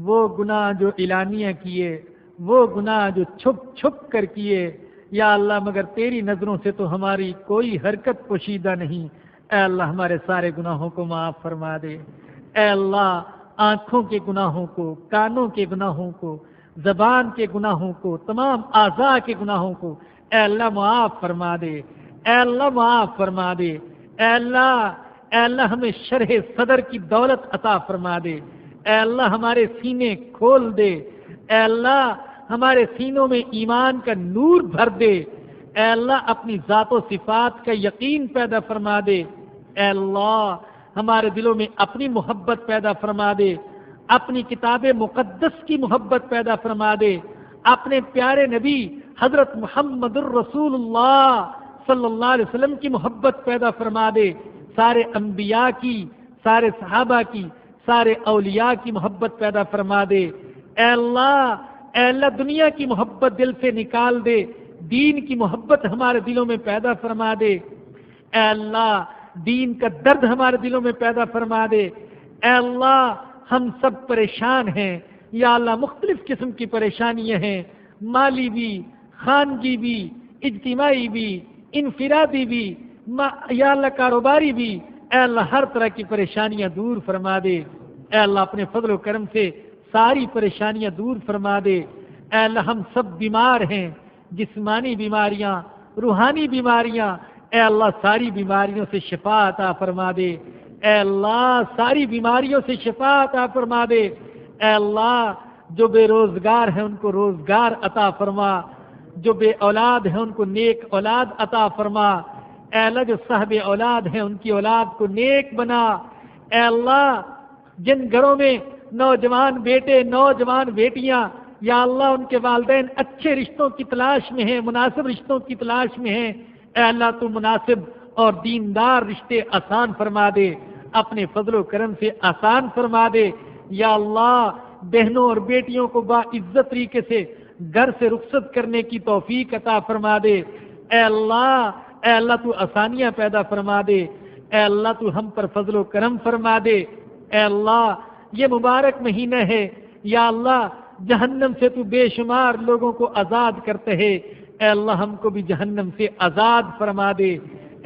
وہ گناہ جو اعلانیہ کیے، وہ گناہ جو چھپ چھپ کر کیے، یا اللہ مگر تیری نظروں سے تو ہماری کوئی حرکت پوشیدہ نہیں، اے اللہ ہمارے سارے گناہوں کو معاف فرما دے۔ اے اللہ آنکھوں کے گناہوں کو، کانوں کے گناہوں کو، زبان کے گناہوں کو، تمام اعضاء کے گناہوں کو اے اللہ معاف فرما دے۔ اے اللہ معاف فرما دے۔ اے اللہ ہمیں شرح صدر کی دولت عطا فرما دے۔ اے اللہ ہمارے سینے کھول دے۔ اے اللہ ہمارے سینوں میں ایمان کا نور بھر دے۔ اے اللہ اپنی ذات و صفات کا یقین پیدا فرما دے۔ اے اللہ ہمارے دلوں میں اپنی محبت پیدا فرما دے، اپنی کتاب مقدس کی محبت پیدا فرما دے، اپنے پیارے نبی حضرت محمد الرسول اللہ صلی اللہ علیہ وسلم کی محبت پیدا فرما دے، سارے انبیاء کی، سارے صحابہ کی، سارے اولیاء کی محبت پیدا فرما دے۔ اے اللہ دنیا کی محبت دل سے نکال دے، دین کی محبت ہمارے دلوں میں پیدا فرما دے۔ اے اللہ دین کا درد ہمارے دلوں میں پیدا فرما دے۔ اے اللہ ہم سب پریشان ہیں، یا اللہ مختلف قسم کی پریشانیاں ہیں، مالی بھی، خانگی بھی، اجتماعی بھی، انفرادی بھی، یا اللہ کاروباری بھی۔ اے اللہ ہر طرح کی پریشانیاں دور فرما دے۔ اے اللہ اپنے فضل و کرم سے ساری پریشانیاں دور فرما دے۔ اے اللہ ہم سب بیمار ہیں، جسمانی بیماریاں، روحانی بیماریاں، اے اللہ ساری بیماریوں سے شفا عطا فرما دے۔ اے اللہ ساری بیماریوں سے شفا عطا فرما دے۔ اے اللہ جو بے روزگار ہیں ان کو روزگار عطا فرما، جو بے اولاد ہیں ان کو نیک اولاد عطا فرما۔ اے اللہ جو صاحب اولاد ہیں ان کی اولاد کو نیک بنا۔ اے اللہ جن گھروں میں نوجوان بیٹے، نوجوان بیٹیاں، یا اللہ ان کے والدین اچھے رشتوں کی تلاش میں ہیں، مناسب رشتوں کی تلاش میں ہیں، اے اللہ تو مناسب اور دیندار رشتے آسان فرما دے، اپنے فضل و کرم سے آسان فرما دے۔ یا اللہ بہنوں اور بیٹیوں کو باعزت طریقے سے گھر سے رخصت کرنے کی توفیق عطا فرما دے۔ اے اللہ تو آسانیاں پیدا فرما دے، اے اللہ تو ہم پر فضل و کرم فرما دے۔ اے اللہ یہ مبارک مہینہ ہے، یا اللہ جہنم سے تو بے شمار لوگوں کو آزاد کرتے ہے، اے اللہ ہم کو بھی جہنم سے آزاد فرما دے۔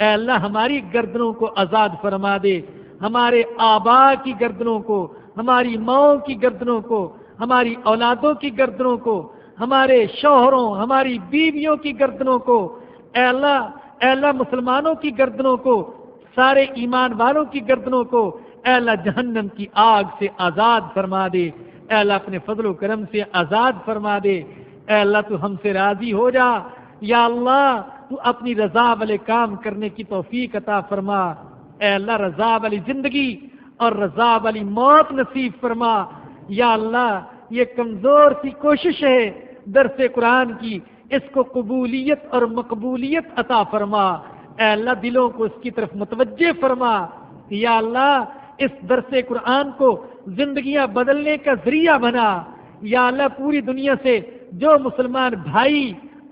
اے اللہ ہماری گردنوں کو آزاد فرما دے، ہمارے آبا کی گردنوں کو، ہماری ماؤں کی گردنوں کو، ہماری اولادوں کی گردنوں کو، ہمارے شوہروں ہماری بیویوں کی گردنوں کو، اے اللہ مسلمانوں کی گردنوں کو، سارے ایمان والوں کی گردنوں کو اے اللہ جہنم کی آگ سے آزاد فرما دے۔ اے اللہ اپنے فضل و کرم سے آزاد فرما دے۔ اے اللہ تو ہم سے راضی ہو جا، یا اللہ تو اپنی رضا والے کام کرنے کی توفیق عطا فرما۔ اے اللہ رضا والی زندگی اور رضا والی موت نصیب فرما۔ یا اللہ یہ کمزور سی کوشش ہے درس قرآن کی، اس کو قبولیت اور مقبولیت عطا فرما۔ اے اللہ دلوں کو اس کی طرف متوجہ فرما۔ یا اللہ اس درس قرآن کو زندگیاں بدلنے کا ذریعہ بنا۔ یا اللہ پوری دنیا سے جو مسلمان بھائی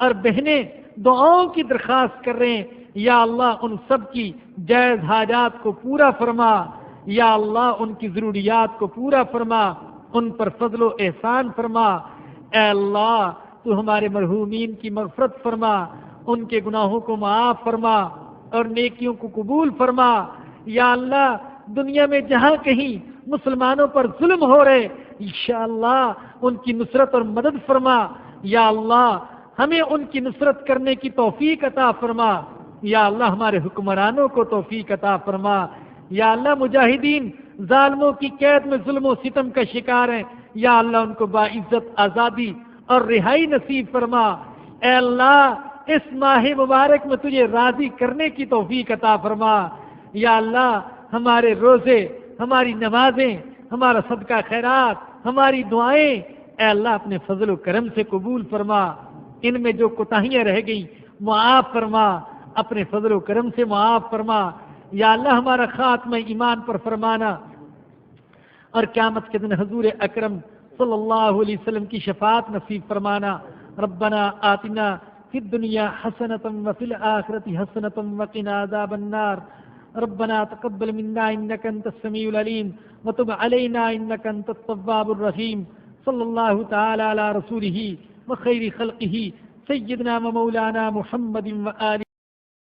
اور بہنیں دعاؤں کی درخواست کر رہے ہیں، یا اللہ ان سب کی جائز حاجات کو پورا فرما۔ یا اللہ ان کی ضروریات کو پورا فرما، ان پر فضل و احسان فرما۔ اے اللہ تو ہمارے مرحومین کی مغفرت فرما، ان کے گناہوں کو معاف فرما اور نیکیوں کو قبول فرما۔ یا اللہ دنیا میں جہاں کہیں مسلمانوں پر ظلم ہو رہے انشاءاللہ ان کی نصرت اور مدد فرما۔ یا اللہ ہمیں ان کی نصرت کرنے کی توفیق عطا فرما۔ یا اللہ ہمارے حکمرانوں کو توفیق عطا فرما۔ یا اللہ مجاہدین ظالموں کی قید میں ظلم و ستم کا شکار ہیں، یا اللہ ان کو باعزت آزادی اور رہائی نصیب فرما۔ اے اللہ اس ماہ مبارک میں تجھے راضی کرنے کی توفیق عطا فرما۔ یا اللہ ہمارے روزے، ہماری نمازیں، ہمارا صدقہ خیرات، ہماری دعائیں اے اللہ اپنے فضل و کرم سے قبول فرما۔ ان میں جو کوتاہیاں رہ گئیں معاف فرما، اپنے فضل و کرم سے معاف فرما۔ یا اللہ ہمارا خاتمہ ایمان پر فرمانا اور قیامت کے دن حضور اکرم صلی اللہ علیہ وسلم کی شفاعت نصیب فرمانا۔ ربنا آتنا فی الدنیا حسنۃ وفی الآخرۃ حسنۃ وقنا عذاب النار۔ ربنا تقبل منا انك انت السميع العليم وتب علينا انك انت التواب الرحيم۔ صلی اللہ تعالی علی رسولہ وخیر خلقہ سیدنا و مولانا محمد وآلہ